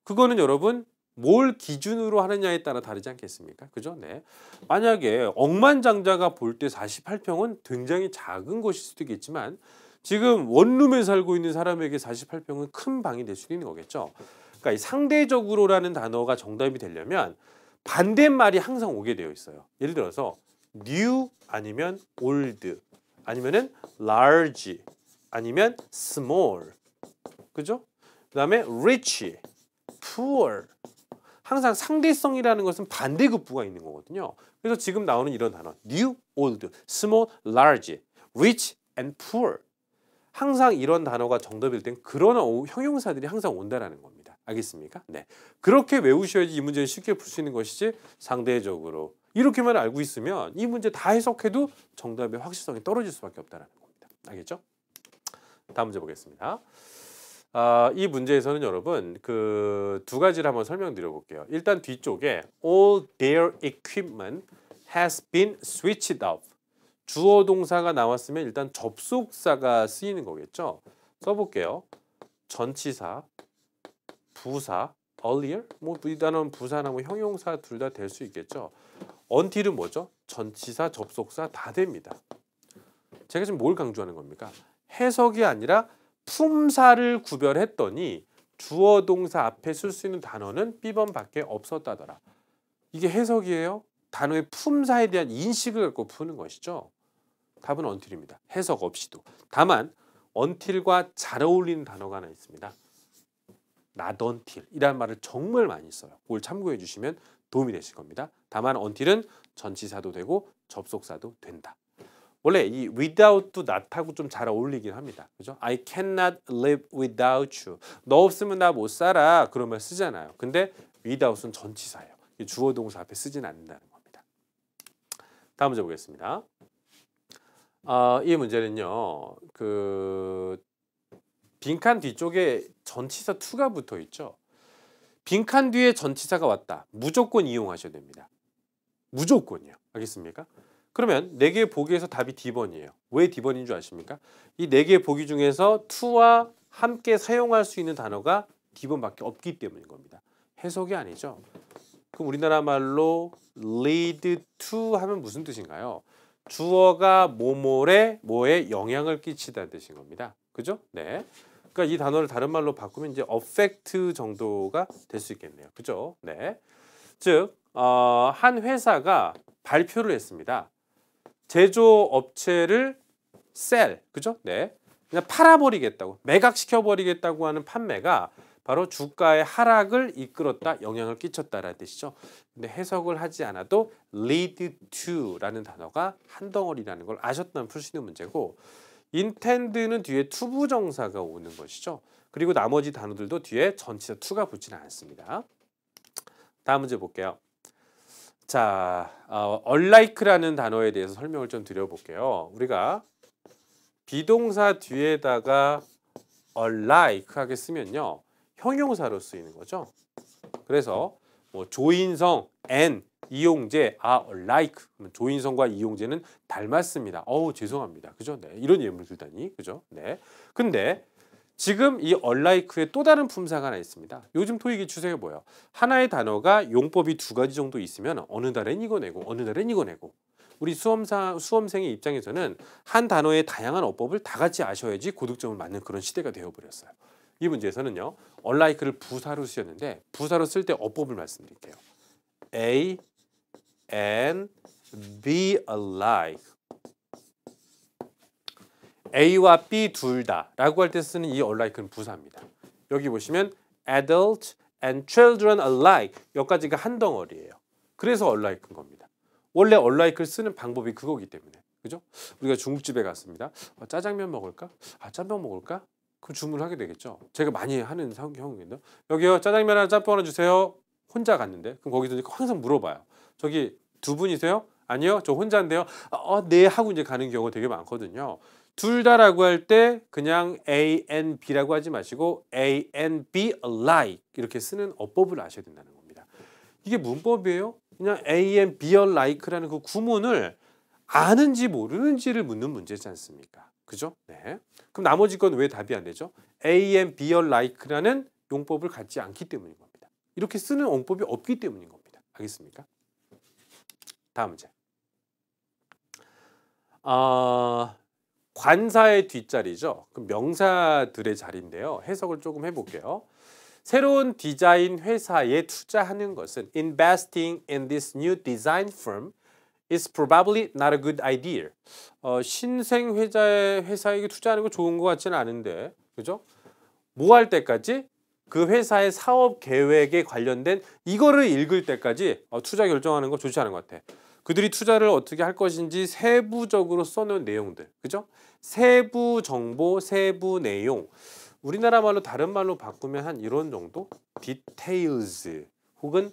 그거는 여러분 뭘 기준으로 하느냐에 따라 다르지 않겠습니까? 그죠? 네. 만약에 억만장자가 볼 때 48평은 굉장히 작은 것일 수도 있겠지만 지금 원룸에 살고 있는 사람에게 48평은 큰 방이 될 수도 있는 거겠죠. 그러니까 이 상대적으로라는 단어가 정답이 되려면 반대말이 항상 오게 되어 있어요. 예를 들어서 new 아니면 old 아니면은 large 아니면 small 그죠? 그다음에 rich, poor 항상 상대성이라는 것은 반대급부가 있는 거거든요. 그래서 지금 나오는 이런 단어 new, old, small, large, rich and poor 항상 이런 단어가 정답일 땐 그런 형용사들이 항상 온다라는 겁니다. 알겠습니까? 네. 그렇게 외우셔야지 이 문제를 쉽게 풀 수 있는 것이지 상대적으로 이렇게만 알고 있으면 이 문제 다 해석해도 정답의 확실성이 떨어질 수밖에 없다라는 겁니다. 알겠죠? 다음 문제 보겠습니다. 이 문제에서는 여러분 그 두 가지를 한번 설명드려 볼게요. 일단 뒤쪽에 all their equipment has been switched off. 주어 동사가 나왔으면 일단 접속사가 쓰이는 거겠죠. 써볼게요. 전치사, 부사, earlier 뭐 이 단어는 부사나 뭐 형용사 둘 다 될 수 있겠죠. until은 뭐죠? 전치사, 접속사 다 됩니다. 제가 지금 뭘 강조하는 겁니까? 해석이 아니라 품사를 구별했더니 주어 동사 앞에 쓸 수 있는 단어는 B번밖에 없었다더라. 이게 해석이에요? 단어의 품사에 대한 인식을 갖고 푸는 것이죠. 답은 until입니다. 해석 없이도. 다만 until과 잘 어울리는 단어가 하나 있습니다. not until 이라는 말을 정말 많이 써요. 그걸 참고해 주시면 도움이 되실 겁니다. 다만 until은 전치사도 되고 접속사도 된다. 원래 이 without도 not하고 좀 잘 어울리긴 합니다. 그죠? I cannot live without you. 너 없으면 나 못 살아. 그런 말 쓰잖아요. 근데 without은 전치사예요. 주어 동사 앞에 쓰진 않는다는 겁니다. 다음 문제 보겠습니다. 이 문제는요. 그 빈칸 뒤쪽에 전치사 to가 붙어 있죠. 빈칸 뒤에 전치사가 왔다. 무조건 이용하셔야 됩니다. 무조건이요. 알겠습니까? 그러면 4개의 보기에서 답이 D번이에요. 왜 D번인 줄 아십니까? 이 4개의 보기 중에서 to와 함께 사용할 수 있는 단어가 D번밖에 없기 때문인 겁니다. 해석이 아니죠. 그럼 우리나라 말로 lead to 하면 무슨 뜻인가요? 주어가 뭐뭐에 영향을 끼치다는 뜻인 겁니다. 그죠? 네. 그러니까 이 단어를 다른 말로 바꾸면 이제 affect 정도가 될 수 있겠네요. 그죠? 네. 즉, 한 회사가 발표를 했습니다. 제조업체를 sell, 그죠? 네. 그냥 팔아버리겠다고, 매각시켜버리겠다고 하는 판매가 바로 주가의 하락을 이끌었다, 영향을 끼쳤다라는 뜻이죠. 근데 해석을 하지 않아도 lead to라는 단어가 한 덩어리라는 걸 아셨다면 풀 수 있는 문제고, intend는 뒤에 투부정사가 오는 것이죠. 그리고 나머지 단어들도 뒤에 전치사 to가 붙지는 않습니다. 다음 문제 볼게요. 자, unlike라는 단어에 대해서 설명을 좀 드려볼게요. 우리가 비동사 뒤에다가 unlike하게 쓰면요, 형용사로 쓰이는 거죠. 그래서 뭐 조인성, and, 이용재, alike. 조인성과 이용재는 닮았습니다. 죄송합니다. 그죠? 네, 이런 예문을 들다니, 그죠? 네. 근데 지금 이 unlike의 또 다른 품사가 하나 있습니다. 요즘 토익의 추세가 뭐예요? 하나의 단어가 용법이 2가지 정도 있으면 어느 달엔 이거 내고 어느 달엔 이거 내고, 우리 수험생의 입장에서는 한 단어의 다양한 어법을 다 같이 아셔야지 고득점을 맞는 그런 시대가 되어버렸어요. 이 문제에서는요, unlike를 부사로 쓰였는데 부사로 쓸 때 어법을 말씀드릴게요. A and B alike. A와 B 둘 다 라고 할 때 쓰는 이 unlike는 부사입니다. 여기 보시면 adult and children alike 여기까지가 한 덩어리예요. 그래서 unlike인 겁니다. 원래 unlike를 쓰는 방법이 그거기 때문에. 그죠? 우리가 중국집에 갔습니다. 짜장면 먹을까? 짬뽕 먹을까? 그럼 주문을 하게 되겠죠. 제가 많이 하는 경우인데, 여기요, 짜장면 하나, 짬뽕 하나 주세요. 혼자 갔는데, 그럼 거기서 항상 물어봐요. 저기 2분이세요? 아니요, 저 혼자인데요. 네 하고 이제 가는 경우가 되게 많거든요. 둘 다라고 할 때 그냥 A and B라고 하지 마시고 A and B alike 이렇게 쓰는 어법을 아셔야 된다는 겁니다. 이게 문법이에요. 그냥 A and B alike라는 그 구문을 아는지 모르는지를 묻는 문제지 않습니까? 그죠? 네. 그럼 나머지 건 왜 답이 안 되죠? A and B alike라는 용법을 갖지 않기 때문인 겁니다. 이렇게 쓰는 어법이 없기 때문인 겁니다. 알겠습니까? 다음 문제. 관사의 뒷자리죠. 그 명사들의 자리인데요. 해석을 조금 해볼게요. 새로운 디자인 회사에 투자하는 것은 investing in this new design firm is probably not a good idea. 신생 회사에게 투자하는 거 좋은 것 같지는 않은데, 그죠? 뭐 할 때까지? 그 회사의 사업 계획에 관련된 이거를 읽을 때까지 투자 결정하는 거 좋지 않은 것 같아. 그들이 투자를 어떻게 할 것인지 세부적으로 써놓은 내용들, 그죠? 세부 정보, 세부 내용. 우리나라 말로 다른 말로 바꾸면 한 이런 정도? details 혹은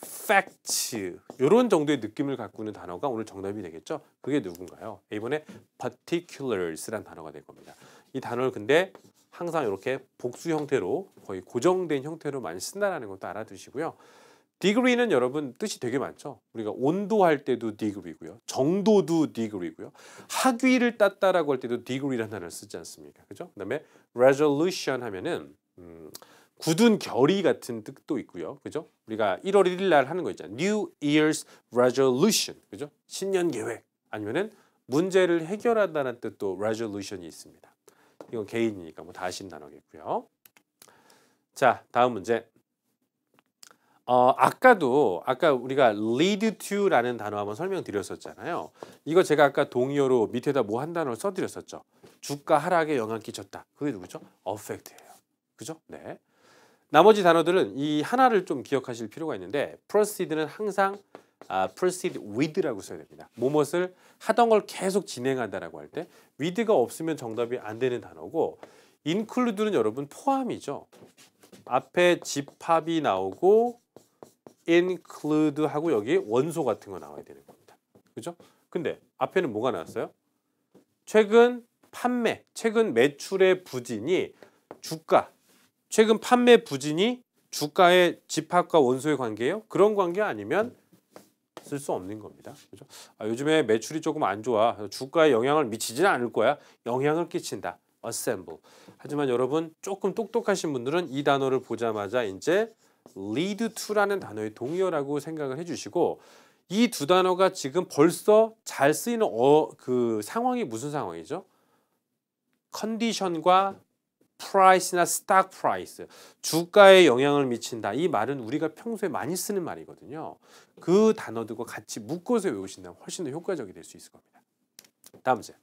facts 이런 정도의 느낌을 갖고 있는 단어가 오늘 정답이 되겠죠? 그게 누군가요? 이번에 particulars란 단어가 될 겁니다. 이 단어를 근데 항상 이렇게 복수 형태로 거의 고정된 형태로 많이 쓴다는 것도 알아두시고요. degree는 여러분 뜻이 되게 많죠. 우리가 온도 할 때도 degree고요. 정도도 degree고요. 학위를 땄다라고 할 때도 degree라는 단어를 쓰지 않습니까? 그죠? 그다음에 resolution 하면은 굳은 결의 같은 뜻도 있고요. 그죠? 우리가 1월 1일 날 하는 거 있잖아요. New Year's Resolution. 그죠? 신년 계획. 아니면은 문제를 해결한다는 뜻도 resolution이 있습니다. 이건 개인이니까 뭐 다 아시는 단어겠고요. 자, 다음 문제. 아까 우리가 lead to라는 단어 한번 설명드렸었잖아요. 이거 제가 아까 동의어로 밑에다 뭐 한 단어를 써드렸었죠. 주가 하락에 영향 끼쳤다. 그게 누구죠? affect예요. 그죠? 네. 나머지 단어들은 이 하나를 좀 기억하실 필요가 있는데 proceed는 항상 proceed with라고 써야 됩니다. 무엇을 하던 걸 계속 진행한다라고 할 때 with가 없으면 정답이 안 되는 단어고 include는 여러분 포함이죠. 앞에 집합이 나오고 include 하고 여기 원소 같은 거 나와야 되는 겁니다. 그죠? 근데 앞에는 뭐가 나왔어요? 최근 판매, 최근 매출의 부진이 주가, 최근 판매 부진이 주가의 집합과 원소의 관계예요? 그런 관계 아니면 쓸 수 없는 겁니다. 그죠? 요즘에 매출이 조금 안 좋아. 주가에 영향을 미치지는 않을 거야. 영향을 끼친다. assemble. 하지만 여러분 조금 똑똑하신 분들은 이 단어를 보자마자 이제 lead to라는 단어의 동의어라고 생각을 해주시고 이 두 단어가 지금 벌써 잘 쓰이는 그 상황이 무슨 상황이죠? 컨디션과 price나 stock price, 주가에 영향을 미친다. 이 말은 우리가 평소에 많이 쓰는 말이거든요. 그 단어들과 같이 묶어서 외우신다면 훨씬 더 효과적이 될 수 있을 겁니다. 다음 문제.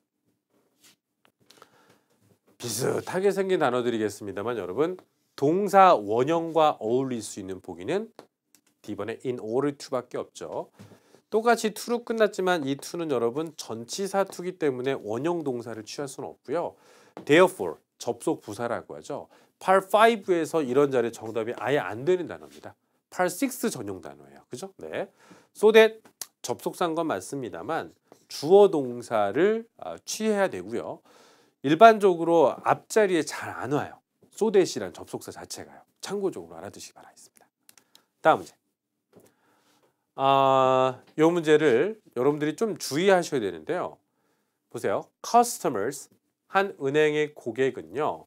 비슷하게 생긴 단어들이겠습니다만 여러분 동사 원형과 어울릴 수 있는 보기는 D번에 in order to밖에 없죠. 똑같이 to로 끝났지만 이 to는 여러분 전치사 to이기 때문에 원형 동사를 취할 수는 없고요. therefore 접속 부사라고 하죠. Part 5에서 이런 자리에 정답이 아예 안 되는 단어입니다. Part 6 전용 단어예요. 그죠? 네. So that 접속사인 건 맞습니다만 주어 동사를 취해야 되고요. 일반적으로 앞자리에 잘 안 와요. so that이란 접속사 자체가요. 참고적으로 알아두시기 바라겠습니다. 다음 문제. 이 문제를 여러분들이 좀 주의하셔야 되는데요. 보세요. Customers 한 은행의 고객은요.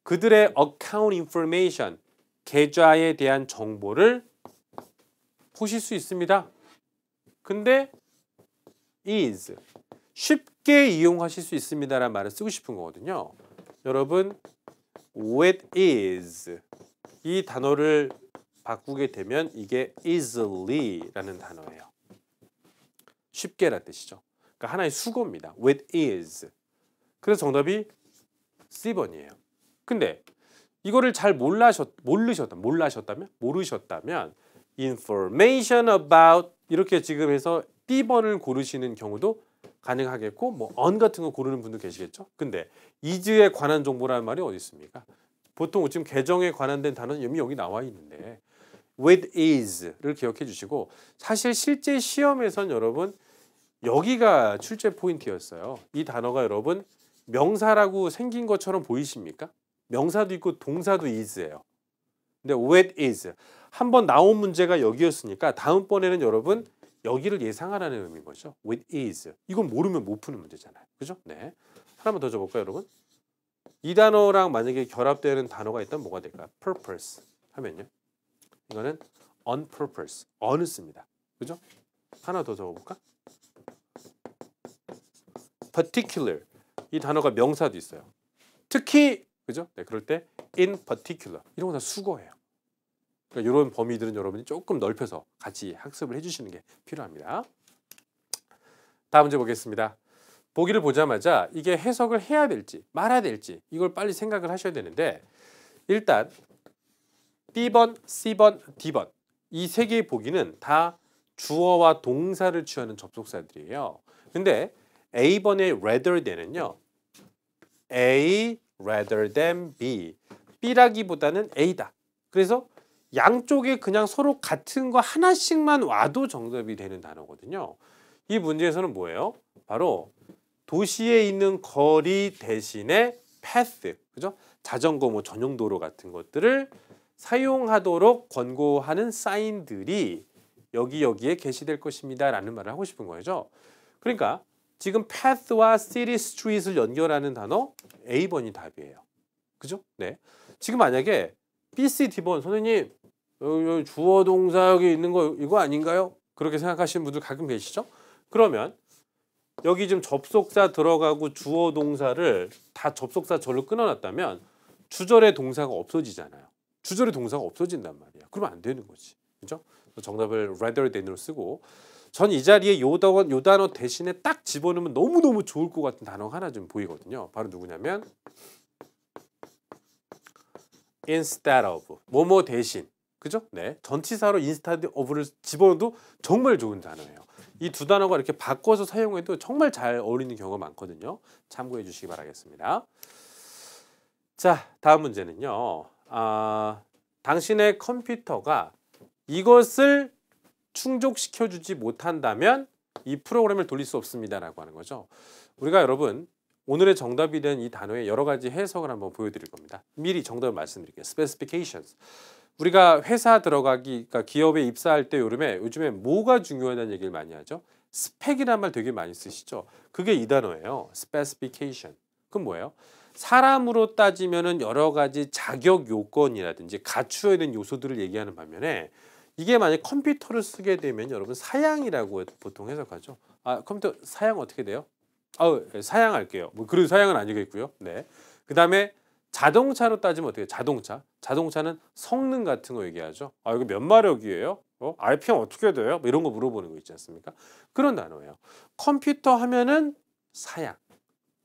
그들의 account information, 계좌에 대한 정보를 보실 수 있습니다. 근데 is 쉽게 이용하실 수 있습니다라는 말을 쓰고 싶은 거거든요. 여러분 with is 이 단어를 바꾸게 되면 이게 easily라는 단어예요. 쉽게라는 뜻이죠. 그러니까 하나의 수거입니다. with is. 그래서 정답이 C번이에요. 근데 이거를 잘 모르셨다면 information about 이렇게 지금 해서 B번을 고르시는 경우도 가능하겠고 뭐 on 같은 거 고르는 분도 계시겠죠. 근데 is에 관한 정보라는 말이 어디 있습니까? 보통 지금 계정에 관한된 단어는 이미 여기 나와 있는데 with is를 기억해 주시고 사실 실제 시험에선 여러분 여기가 출제 포인트였어요. 이 단어가 여러분 명사라고 생긴 것처럼 보이십니까? 명사도 있고 동사도 is예요. 근데 with is 한번 나온 문제가 여기였으니까 다음번에는 여러분 여기를 예상하라는 의미인 거죠. with is. 이건 모르면 못 푸는 문제잖아요. 그죠? 네. 하나만 더 줘볼까요, 여러분? 이 단어랑 만약에 결합되는 단어가 있다면 뭐가 될까요? purpose 하면요. 이거는 on purpose. on을 씁니다. 그죠? 하나 더 적어볼까? particular. 이 단어가 명사도 있어요. 특히 그죠? 네, 그럴 때 in particular 이런 거 다 수거예요. 그러니까 이런 범위들은 여러분이 조금 넓혀서 같이 학습을 해주시는 게 필요합니다. 다음 문제 보겠습니다. 보기를 보자마자 이게 해석을 해야 될지 말아야 될지 이걸 빨리 생각을 하셔야 되는데 일단 B번, C번, D번 이 세 개의 보기는 다 주어와 동사를 취하는 접속사들이에요. 근데 A번의 rather than은요. A rather than B. B라기보다는 A다. 그래서 양쪽에 그냥 서로 같은 거 하나씩만 와도 정답이 되는 단어거든요. 이 문제에서는 뭐예요? 바로 도시에 있는 거리 대신에 path, 그죠? 자전거 뭐 전용 도로 같은 것들을 사용하도록 권고하는 사인들이 여기에 게시될 것입니다라는 말을 하고 싶은 거죠. 그러니까 지금 path와 city, street을 연결하는 단어 A번이 답이에요. 그죠? 네. 지금 만약에 B, C, D번 선생님 여기 주어 동사 여기 있는 거 이거 아닌가요? 그렇게 생각하시는 분들 가끔 계시죠? 그러면 여기 지금 접속사 들어가고 주어 동사를 다 접속사 절로 끊어놨다면 주절의 동사가 없어지잖아요. 주절의 동사가 없어진단 말이야. 그러면 안 되는 거지. 그죠? 정답을 rather than으로 쓰고 전 이 자리에 요 단어 대신에 딱 집어넣으면 너무너무 좋을 것 같은 단어가 하나 좀 보이거든요. 바로 누구냐면 instead of, 뭐뭐 대신. 그죠? 네. 전치사로 instead of를 집어넣어도 정말 좋은 단어예요. 이 두 단어가 이렇게 바꿔서 사용해도 정말 잘 어울리는 경우가 많거든요. 참고해 주시기 바라겠습니다. 자, 다음 문제는요. 당신의 컴퓨터가 이것을 충족시켜주지 못한다면 이 프로그램을 돌릴 수 없습니다라고 하는 거죠. 우리가 여러분 오늘의 정답이 된 이 단어의 여러 가지 해석을 한번 보여드릴 겁니다. 미리 정답을 말씀드릴게요. Specifications. 우리가 회사 들어가기, 그러니까 기업에 입사할 때 요즘에 뭐가 중요하다는 얘기를 많이 하죠. 스펙이란 말 되게 많이 쓰시죠. 그게 이 단어예요. Specification. 그건 뭐예요? 사람으로 따지면은 여러 가지 자격 요건이라든지 갖추어야 되는 요소들을 얘기하는 반면에 이게 만약 컴퓨터를 쓰게 되면 여러분 사양이라고 보통 해석하죠. 컴퓨터 사양 어떻게 돼요? 사양할게요. 뭐 그런 사양은 아니겠고요. 네. 그다음에 자동차로 따지면 어떻게 해요? 자동차는 성능 같은 거 얘기하죠. 이거 몇 마력이에요? RPM 어떻게 돼요? 뭐 이런 거 물어보는 거 있지 않습니까? 그런 단어예요. 컴퓨터 하면은 사양.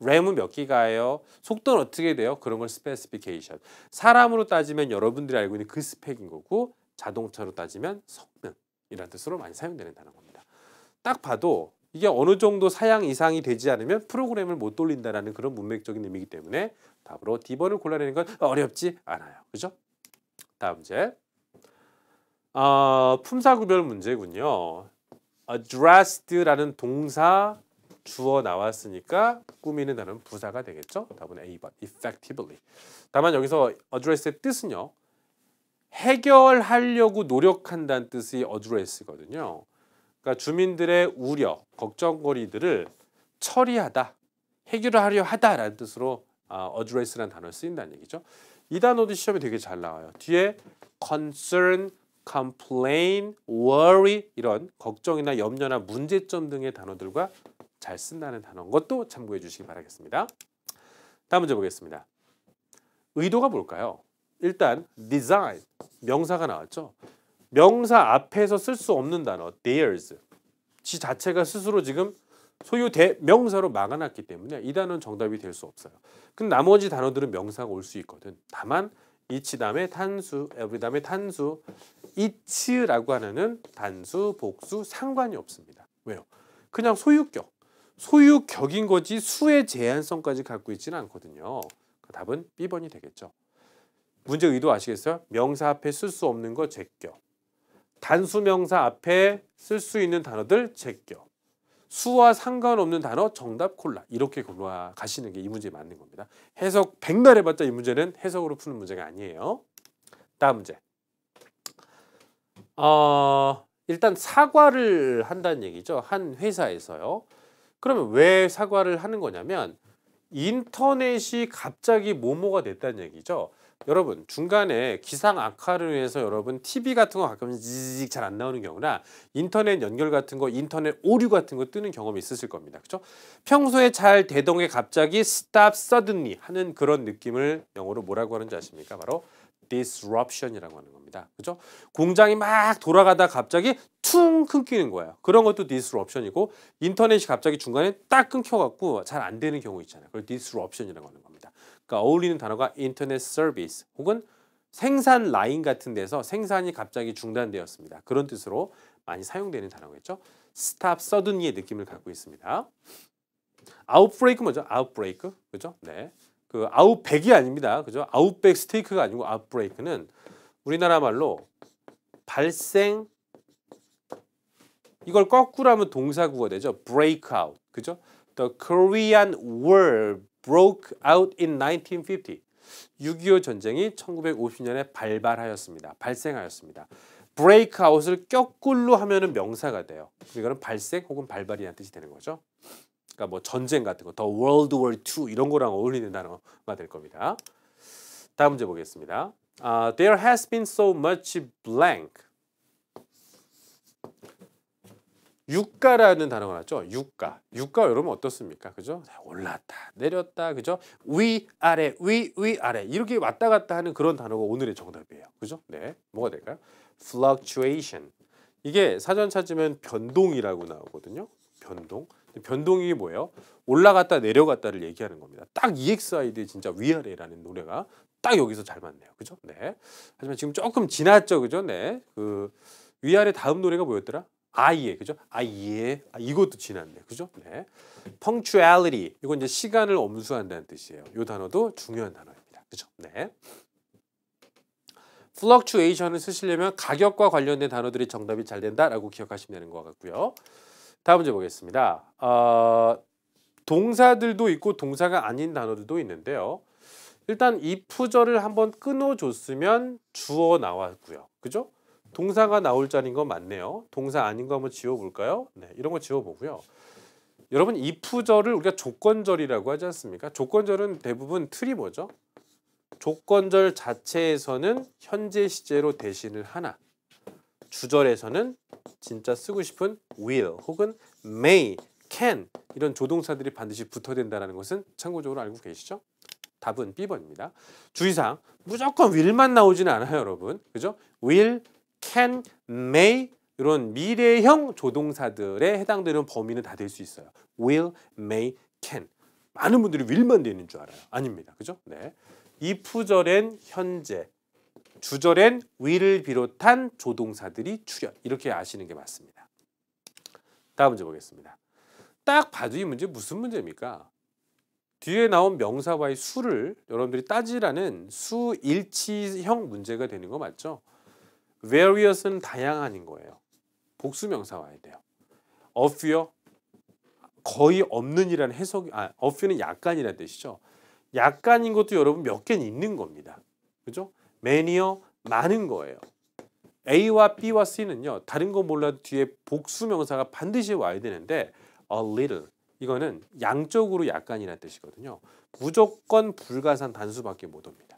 램은 몇 기가예요? 속도는 어떻게 돼요? 그런 걸 스페시피케이션. 사람으로 따지면 여러분들이 알고 있는 그 스펙인 거고 자동차로 따지면 성능이라는 뜻으로 많이 사용되는 단어입니다. 딱 봐도 이게 어느 정도 사양 이상이 되지 않으면 프로그램을 못 돌린다라는 그런 문맥적인 의미이기 때문에 답으로 D번을 골라내는 건 어렵지 않아요. 그죠? 다음 문제. 품사구별 문제군요. addressed라는 동사 주어 나왔으니까 꾸미는 단어는 부사가 되겠죠? 답은 A번, effectively. 다만 여기서 address의 뜻은요. 해결하려고 노력한다는 뜻이 address거든요. 그러니까 주민들의 우려, 걱정거리들을 처리하다, 해결하려 하다라는 뜻으로 address라는 단어를 쓰인다는 얘기죠. 이 단어도 시험에 되게 잘 나와요. 뒤에 concern, complain, worry 이런 걱정이나 염려나 문제점 등의 단어들과 잘 쓴다는 단어인 것도 참고해 주시기 바라겠습니다. 다음 문제 보겠습니다. 의도가 뭘까요? 일단 design, 명사가 나왔죠. 명사 앞에서 쓸 수 없는 단어 theirs, 지 자체가 스스로 지금 소유 대명사로 막아놨기 때문에 이 단어는 정답이 될 수 없어요. 근데 나머지 단어들은 명사가 올 수 있거든. 다만 each 다음에 단수, every 다음에 단수, each라고 하는 단수, 복수 상관이 없습니다. 왜요? 그냥 소유격. 소유격인 거지 수의 제한성까지 갖고 있지는 않거든요. 답은 B번이 되겠죠. 문제 의도 아시겠어요? 명사 앞에 쓸 수 없는 거 제껴. 단수명사 앞에 쓸 수 있는 단어들 제껴. 수와 상관없는 단어 정답 콜라. 이렇게 가시는 게 이 문제에 맞는 겁니다. 해석 백날 해봤자 이 문제는 해석으로 푸는 문제가 아니에요. 다음 문제. 일단 사과를 한다는 얘기죠. 한 회사에서요. 그러면 왜 사과를 하는 거냐면 인터넷이 갑자기 뭐뭐가 됐다는 얘기죠. 여러분 중간에 기상 악화를 위해서 여러분 TV 같은 거 가끔 지직 잘 안 나오는 경우나 인터넷 연결 같은 거, 인터넷 오류 같은 거 뜨는 경험이 있으실 겁니다. 그렇죠? 평소에 잘 되던 게 갑자기 stop suddenly 하는 그런 느낌을 영어로 뭐라고 하는지 아십니까? 바로 disruption이라고 하는 겁니다. 그렇죠? 공장이 막 돌아가다 갑자기 퉁 끊기는 거예요. 그런 것도 disruption이고 인터넷이 갑자기 중간에 딱 끊겨갖고 잘 안 되는 경우 있잖아요. 그걸 disruption이라고 하는 겁니다. 그러니까 어울리는 단어가 인터넷 서비스 혹은 생산 라인 같은 데서 생산이 갑자기 중단되었습니다. 그런 뜻으로 많이 사용되는 단어겠죠. stop suddenly의 느낌을 갖고 있습니다. outbreak 뭐죠? outbreak 그죠? 네, 그 아웃백이 아닙니다. 그죠? 아웃백 스테이크가 아니고 outbreak는 우리나라 말로 발생, 이걸 거꾸로 하면 동사구가 되죠. break out. 그죠? The Korean War broke out in 1950. 6.25 전쟁이 1950년에 발발하였습니다. 발생하였습니다. break out을 거꾸로 하면은 명사가 돼요. 이거는 발생 혹은 발발이라는 뜻이 되는 거죠. 그러니까 뭐 전쟁 같은 거, 더 World War II 이런 거랑 어울리는 단어가 될 겁니다. 다음 문제 보겠습니다. There has been so much blank. 유가라는 단어가 나왔죠. 유가. 유가 여러분 어떻습니까? 그죠? 올랐다, 내렸다, 그죠? 위, 아래, 위, 아래 이렇게 왔다 갔다 하는 그런 단어가 오늘의 정답이에요. 그죠? 네, 뭐가 될까요? Fluctuation. 이게 사전 찾으면 변동이라고 나오거든요. 변동. 변동이 뭐예요? 올라갔다 내려갔다를 얘기하는 겁니다. 딱 EXID의 진짜 위아래라는 노래가 딱 여기서 잘 맞네요. 그죠? 네. 하지만 지금 조금 지났죠. 그죠? 네. 그 위아래 다음 노래가 뭐였더라? 아예. 그죠? 아예. 이것도 지났네. 그죠? 네. punctuality. 이건 이제 시간을 엄수한다는 뜻이에요. 이 단어도 중요한 단어입니다. 그죠? 네. fluctuation을 쓰시려면 가격과 관련된 단어들이 정답이 잘 된다라고 기억하시면 되는 것 같고요. 다음 문제 보겠습니다. 동사들도 있고 동사가 아닌 단어들도 있는데요. 일단 if절을 한번 끊어줬으면 주어 나왔고요. 그죠? 동사가 나올 자리인 건 맞네요. 동사 아닌 거 한번 지워볼까요? 네, 이런 거 지워보고요. 여러분 if절을 우리가 조건절이라고 하지 않습니까? 조건절은 대부분 틀이 뭐죠? 조건절 자체에서는 현재 시제로 대신을 하나, 주절에서는 진짜 쓰고 싶은 will 혹은 may, can 이런 조동사들이 반드시 붙어야 된다는 것은 참고적으로 알고 계시죠? 답은 B번입니다. 주의사항 무조건 will만 나오지는 않아요, 여러분. 그죠? will, can, may 이런 미래형 조동사들에 해당되는 범위는 다 될 수 있어요. will, may, can. 많은 분들이 will만 되는 줄 알아요. 아닙니다. 그죠? 네. if절엔 현재, 주절엔 will을 비롯한 조동사들이 출현. 이렇게 아시는 게 맞습니다. 다음 문제 보겠습니다. 딱 봐도 이 문제 무슨 문제입니까? 뒤에 나온 명사와의 수를 여러분들이 따지라는 수일치형 문제가 되는 거 맞죠? various는 다양한인 거예요. 복수 명사 와야 돼요. a few요? 거의 없는이라는 해석이, a few는 약간이라는 뜻이죠. 약간인 것도 여러분 몇 개는 있는 겁니다. 그죠? many요? 많은 거예요. A와 B와 C는요. 다른 거 몰라도 뒤에 복수 명사가 반드시 와야 되는데 a little 이거는 양적으로 약간이라는 뜻이거든요. 무조건 불가산 단수밖에 못 옵니다.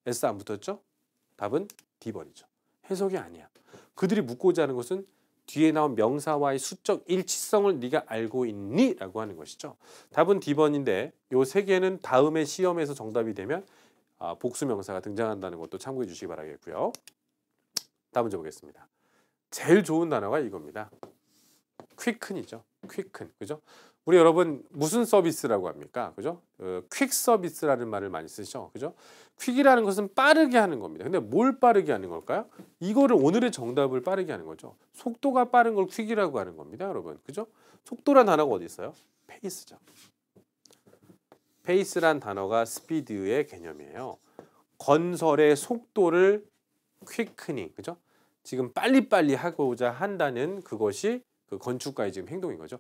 S 안 붙었죠? 답은 D번이죠. 해석이 아니야. 그들이 묻고자 하는 것은 뒤에 나온 명사와의 수적 일치성을 네가 알고 있니? 라고 하는 것이죠. 답은 D번인데 요 세 개는 다음에 시험에서 정답이 되면 복수 명사가 등장한다는 것도 참고해 주시기 바라겠고요. 다음 문제 보겠습니다. 제일 좋은 단어가 이겁니다. quicken이죠. quicken. 그죠? 우리 여러분 무슨 서비스라고 합니까? 그죠? 퀵 서비스라는 말을 많이 쓰죠. 그죠? 퀵이라는 것은 빠르게 하는 겁니다. 근데 뭘 빠르게 하는 걸까요? 이거를 오늘의 정답을 빠르게 하는 거죠. 속도가 빠른 걸 퀵이라고 하는 겁니다, 여러분. 그죠? 속도란 단어가 어디 있어요? 페이스죠. 페이스란 단어가 스피드의 개념이에요. 건설의 속도를 퀵크닝, 그죠? 지금 빨리빨리 하고자 한다는 그것이 그 건축가의 지금 행동인 거죠.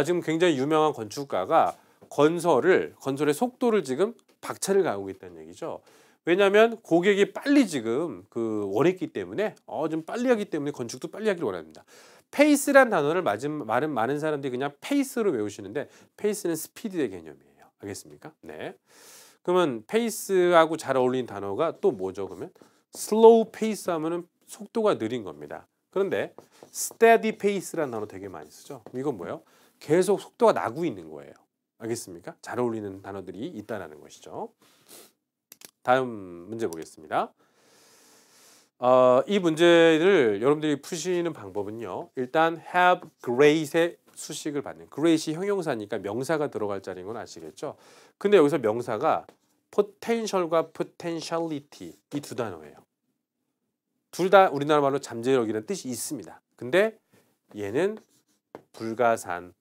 지금 굉장히 유명한 건축가가 건설의 속도를 지금 박차를 가하고 있다는 얘기죠. 왜냐하면 고객이 빨리 지금 원했기 때문에 좀 빨리 하기 때문에 건축도 빨리 하기를 원합니다. 페이스란 단어를 많은 사람들이 그냥 페이스로 외우시는데 페이스는 스피드의 개념이에요. 알겠습니까? 네. 그러면 페이스하고 잘 어울리는 단어가 또 뭐죠? 그러면 슬로우 페이스 하면은 속도가 느린 겁니다. 그런데 steady pace라는 단어 되게 많이 쓰죠. 이건 뭐예요? 계속 속도가 나고 있는 거예요. 알겠습니까? 잘 어울리는 단어들이 있다는 것이죠. 다음 문제 보겠습니다. 이 문제를 여러분들이 푸시는 방법은요. 일단 have great의 수식을 받는. great이 형용사니까 명사가 들어갈 자리인 건 아시겠죠? 근데 여기서 명사가 potential과 potentiality 이 두 단어예요. 둘 다 우리나라 말로 잠재력이라는 뜻이 있습니다. 근데 얘는 불가산,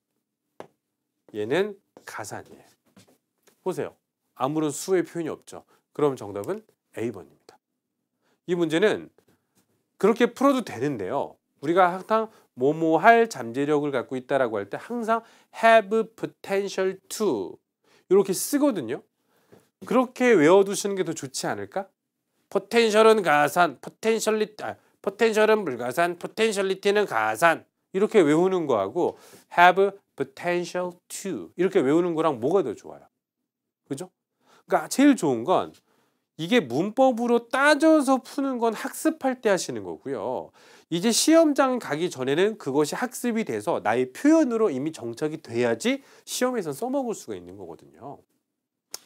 얘는 가산이에요. 보세요. 아무런 수의 표현이 없죠. 그럼 정답은 A번입니다. 이 문제는 그렇게 풀어도 되는데요. 우리가 항상 뭐뭐 할 잠재력을 갖고 있다라고 할 때 항상 have potential to 이렇게 쓰거든요. 그렇게 외워두시는 게 더 좋지 않을까? potential은 가산, potential은 불가산, potentiality는 가산 이렇게 외우는 거하고 have potential to 이렇게 외우는 거랑 뭐가 더 좋아요? 그죠? 그러니까 제일 좋은 건 이게 문법으로 따져서 푸는 건 학습할 때 하시는 거고요. 이제 시험장 가기 전에는 그것이 학습이 돼서 나의 표현으로 이미 정착이 돼야지 시험에서 써먹을 수가 있는 거거든요.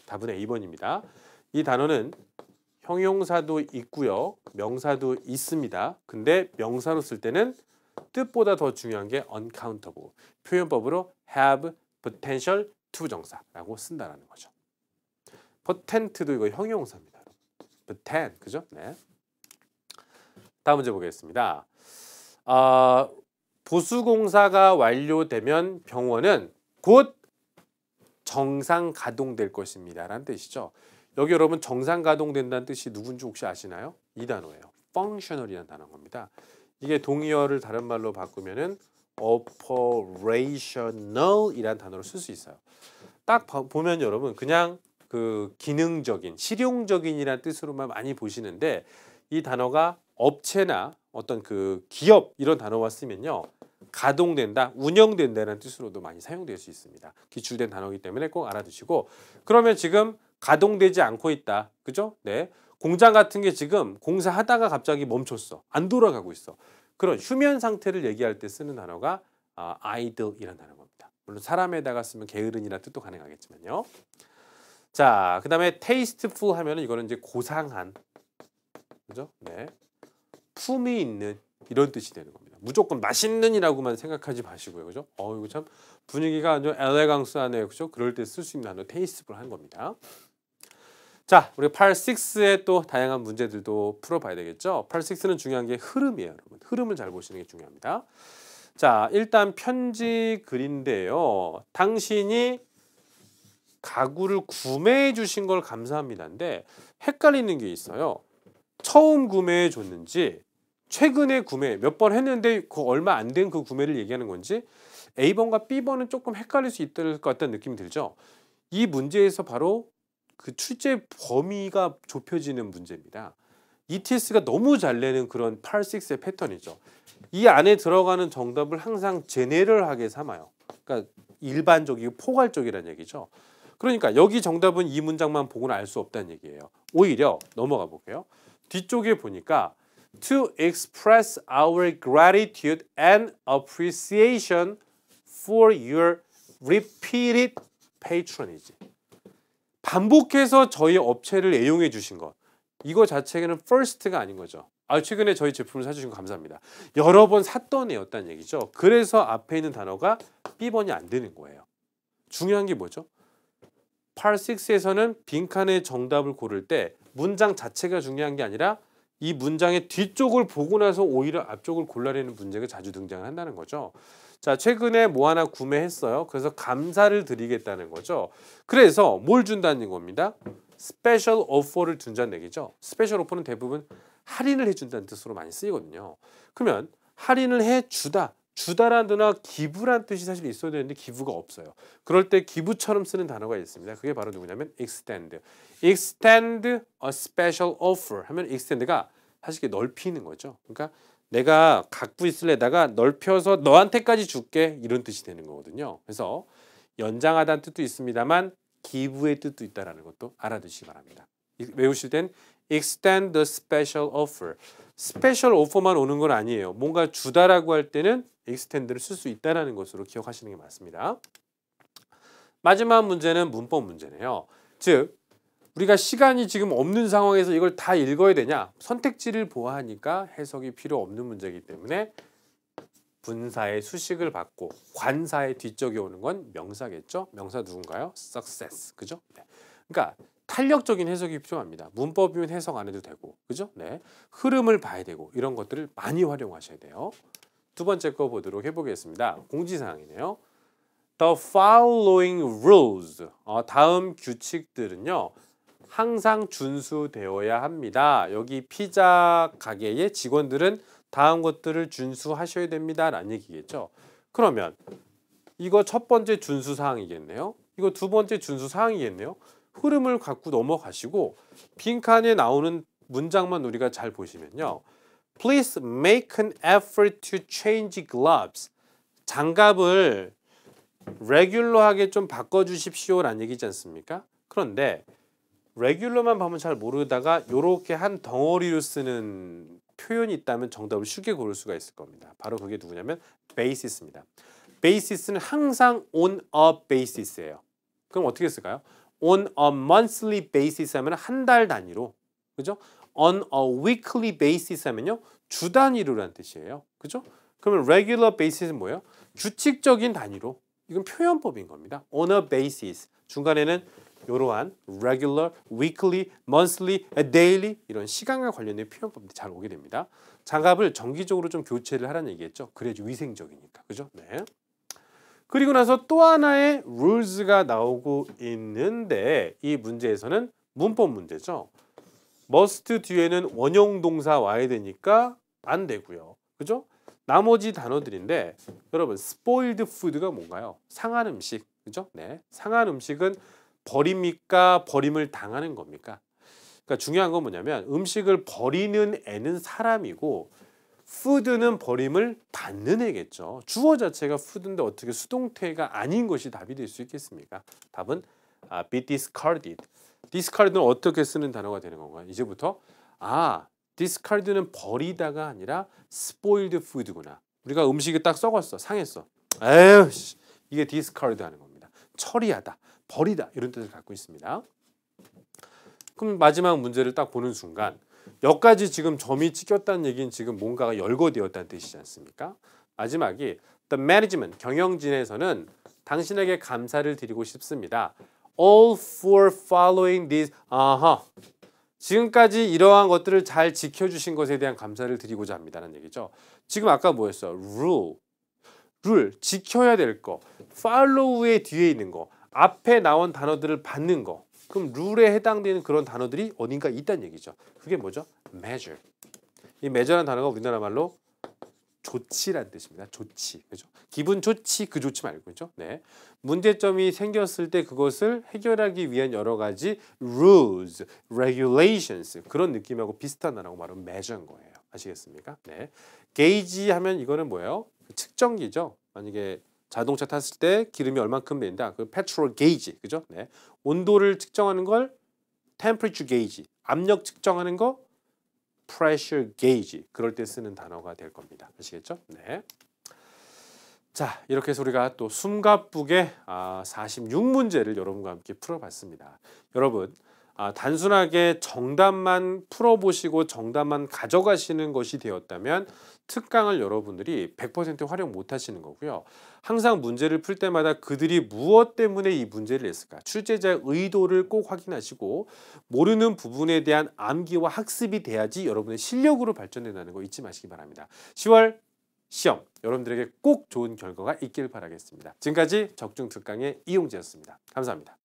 답은 A번입니다. 이 단어는 형용사도 있고요. 명사도 있습니다. 근데 명사로 쓸 때는 뜻보다 더 중요한 게 uncountable. 표현법으로 have potential to 정사라고 쓴다라는 거죠. potent도 이거 형용사입니다. potent, 그죠? 네. 다음 문제 보겠습니다. 보수공사가 완료되면 병원은 곧 정상 가동될 것입니다. 라는 뜻이죠. 여기 여러분 정상 가동된다는 뜻이 누군지 혹시 아시나요? 이 단어예요. functional이라는 단어인 겁니다. 이게 동의어를 다른 말로 바꾸면은 operational이라는 단어를 쓸 수 있어요. 딱 보면 여러분 그냥 그 기능적인, 실용적인이라는 뜻으로만 많이 보시는데 이 단어가 업체나 어떤 그 기업 이런 단어와 쓰면요. 가동된다, 운영된다는 뜻으로도 많이 사용될 수 있습니다. 기출된 단어이기 때문에 꼭 알아두시고 그러면 지금 가동되지 않고 있다. 그죠? 네. 공장 같은 게 지금 공사하다가 갑자기 멈췄어. 안 돌아가고 있어. 그런 휴면 상태를 얘기할 때 쓰는 단어가 idle이라는 단어인 겁니다. 물론 사람에다가 쓰면 게으른이라는 뜻도 가능하겠지만요. 자, 그다음에 tasteful 하면은 이거는 이제 고상한, 그죠? 네, 품이 있는 이런 뜻이 되는 겁니다. 무조건 맛있는이라고만 생각하지 마시고요, 그죠? 이거 참 분위기가 아주 엘레강스하네요, 그죠? 그럴 때 쓸 수 있는 단어 tasteful 한 겁니다. 자, 우리 Part 6의 또 다양한 문제들도 풀어봐야 되겠죠? Part 6는 중요한 게 흐름이에요, 여러분. 흐름을 잘 보시는 게 중요합니다. 자, 일단 편지 글인데요. 당신이 가구를 구매해 주신 걸 감사합니다인데 헷갈리는 게 있어요. 처음 구매해 줬는지 최근에 구매 몇 번 했는데 그 얼마 안 된 그 구매를 얘기하는 건지 A번과 B번은 조금 헷갈릴 수 있을 것 같다는 느낌이 들죠. 이 문제에서 바로 그 출제 범위가 좁혀지는 문제입니다. ETS가 너무 잘 내는 그런 Part 6의 패턴이죠. 이 안에 들어가는 정답을 항상 제네럴하게 삼아요. 그러니까 일반적이고 포괄적이라는 얘기죠. 그러니까 여기 정답은 이 문장만 보고는 알 수 없다는 얘기예요. 오히려 넘어가 볼게요. 뒤쪽에 보니까 to express our gratitude and appreciation for your repeated patronage. 반복해서 저희 업체를 애용해 주신 것. 이거 자체는 first가 아닌 거죠. 최근에 저희 제품을 사주신 거 감사합니다. 여러 번 샀던 애였다는 얘기죠. 그래서 앞에 있는 단어가 B번이 안 되는 거예요. 중요한 게 뭐죠? Part 6에서는 빈칸의 정답을 고를 때 문장 자체가 중요한 게 아니라 이 문장의 뒤쪽을 보고 나서 오히려 앞쪽을 골라내는 문제가 자주 등장을 한다는 거죠. 자, 최근에 뭐 하나 구매했어요. 그래서 감사를 드리겠다는 거죠. 그래서 뭘 준다는 겁니다. 스페셜 오퍼를 준다는 얘기죠. 스페셜 오퍼는 대부분 할인을 해준다는 뜻으로 많이 쓰이거든요. 그러면 할인을 해주다. 주다라는 단어나 기부란 뜻이 사실 있어야 되는데 기부가 없어요. 그럴 때 기부처럼 쓰는 단어가 있습니다. 그게 바로 누구냐면 extend. extend a special offer 하면 extend가 사실 넓히는 거죠. 그러니까 내가 갖고 있을래다가 넓혀서 너한테까지 줄게 이런 뜻이 되는 거거든요. 그래서 연장하다는 뜻도 있습니다만 기부의 뜻도 있다는 것도 알아두시기 바랍니다. 외우실 땐 extend the special offer. 스페셜 오퍼만 오는 건 아니에요. 뭔가 주다라고 할 때는 extend를 쓸 수 있다는 것으로 기억하시는 게 맞습니다. 마지막 문제는 문법 문제네요. 즉 우리가 시간이 지금 없는 상황에서 이걸 다 읽어야 되냐? 선택지를 보아하니까 해석이 필요 없는 문제이기 때문에 분사의 수식을 받고 관사의 뒤쪽에 오는 건 명사겠죠? 명사 누군가요? success. 그죠? 네. 그러니까 탄력적인 해석이 필요합니다. 문법이면 해석 안 해도 되고, 그죠? 네, 흐름을 봐야 되고 이런 것들을 많이 활용하셔야 돼요. 두 번째 거 보도록 해보겠습니다. 공지사항이네요. The following rules. 다음 규칙들은요. 항상 준수되어야 합니다. 여기 피자 가게의 직원들은 다음 것들을 준수하셔야 됩니다. 라는 얘기겠죠. 그러면 이거 첫 번째 준수사항이겠네요. 이거 두 번째 준수사항이겠네요. 흐름을 갖고 넘어가시고 빈칸에 나오는 문장만 우리가 잘 보시면요. Please make an effort to change gloves. 장갑을 레귤러하게 좀 바꿔주십시오라는 얘기지 않습니까? 그런데 레귤러만 보면 잘 모르다가 이렇게 한 덩어리로 쓰는 표현이 있다면 정답을 쉽게 고를 수가 있을 겁니다. 바로 그게 누구냐면 basis입니다. basis는 항상 on a basis예요. 그럼 어떻게 쓸까요? on a monthly basis 하면 한 달 단위로, 그죠? on a weekly basis 하면요 주 단위로라는 뜻이에요. 그죠? 그러면 regular basis는 뭐예요? 규칙적인 단위로. 이건 표현법인 겁니다. on a basis. 중간에는 이러한 regular, weekly, monthly, daily 이런 시간과 관련된 표현법들이 잘 오게 됩니다. 장갑을 정기적으로 좀 교체를 하라는 얘기겠죠. 그래야지 위생적이니까. 그죠? 네. 그리고 나서 또 하나의 rules가 나오고 있는데 이 문제에서는 문법 문제죠. must 뒤에는 원형 동사 와야 되니까 안 되고요. 그죠? 나머지 단어들인데 여러분 spoiled food가 뭔가요? 상한 음식. 그죠? 네. 상한 음식은 버립니까? 버림을 당하는 겁니까? 그러니까 중요한 건 뭐냐면 음식을 버리는 애는 사람이고 food는 버림을 받는 애겠죠. 주어 자체가 food인데 어떻게 수동태가 아닌 것이 답이 될 수 있겠습니까? 답은 be discarded. discard는 어떻게 쓰는 단어가 되는 건가요? 이제부터 discard는 버리다가 아니라 spoiled food구나. 우리가 음식이 딱 썩었어, 상했어. 에휴, 이게 discard 하는 겁니다. 처리하다, 버리다 이런 뜻을 갖고 있습니다. 그럼 마지막 문제를 딱 보는 순간 여기까지 지금 점이 찍혔다는 얘기는 지금 뭔가가 열거되었다는 뜻이지 않습니까? 마지막이 The management, 경영진에서는 당신에게 감사를 드리고 싶습니다. All for following this. 지금까지 이러한 것들을 잘 지켜주신 것에 대한 감사를 드리고자 합니다라는 얘기죠. 지금 아까 뭐였어? 룰, 지켜야 될 거. follow의 뒤에 있는 거. 앞에 나온 단어들을 받는 거. 그럼 룰에 해당되는 그런 단어들이 어딘가 있다는 얘기죠. 그게 뭐죠? measure. 이 measure라는 단어가 우리나라 말로 조치라는 뜻입니다. 조치. 그죠? 기분 좋지 그 좋지 말고. 그죠? 네. 문제점이 생겼을 때 그것을 해결하기 위한 여러 가지 rules, regulations 그런 느낌하고 비슷한 단어라고 말하면 measure인 거예요. 아시겠습니까? 네. gauge 하면 이거는 뭐예요? 측정기죠. 만약에 자동차 탔을 때 기름이 얼만큼 된다. 그 petrol gauge. 그죠? 네. 온도를 측정하는 걸 temperature gauge. 압력 측정하는 거 pressure gauge. 그럴 때 쓰는 단어가 될 겁니다. 아시겠죠? 네. 자, 이렇게 해서 우리가 또 숨가쁘게 46문제를 여러분과 함께 풀어봤습니다. 여러분, 단순하게 정답만 풀어보시고 정답만 가져가시는 것이 되었다면 특강을 여러분들이 100% 활용 못 하시는 거고요. 항상 문제를 풀 때마다 그들이 무엇 때문에 이 문제를 냈을까? 출제자의 의도를 꼭 확인하시고 모르는 부분에 대한 암기와 학습이 돼야지 여러분의 실력으로 발전된다는 거 잊지 마시기 바랍니다. 10월 시험 여러분들에게 꼭 좋은 결과가 있길 바라겠습니다. 지금까지 적중 특강의 이용재였습니다. 감사합니다.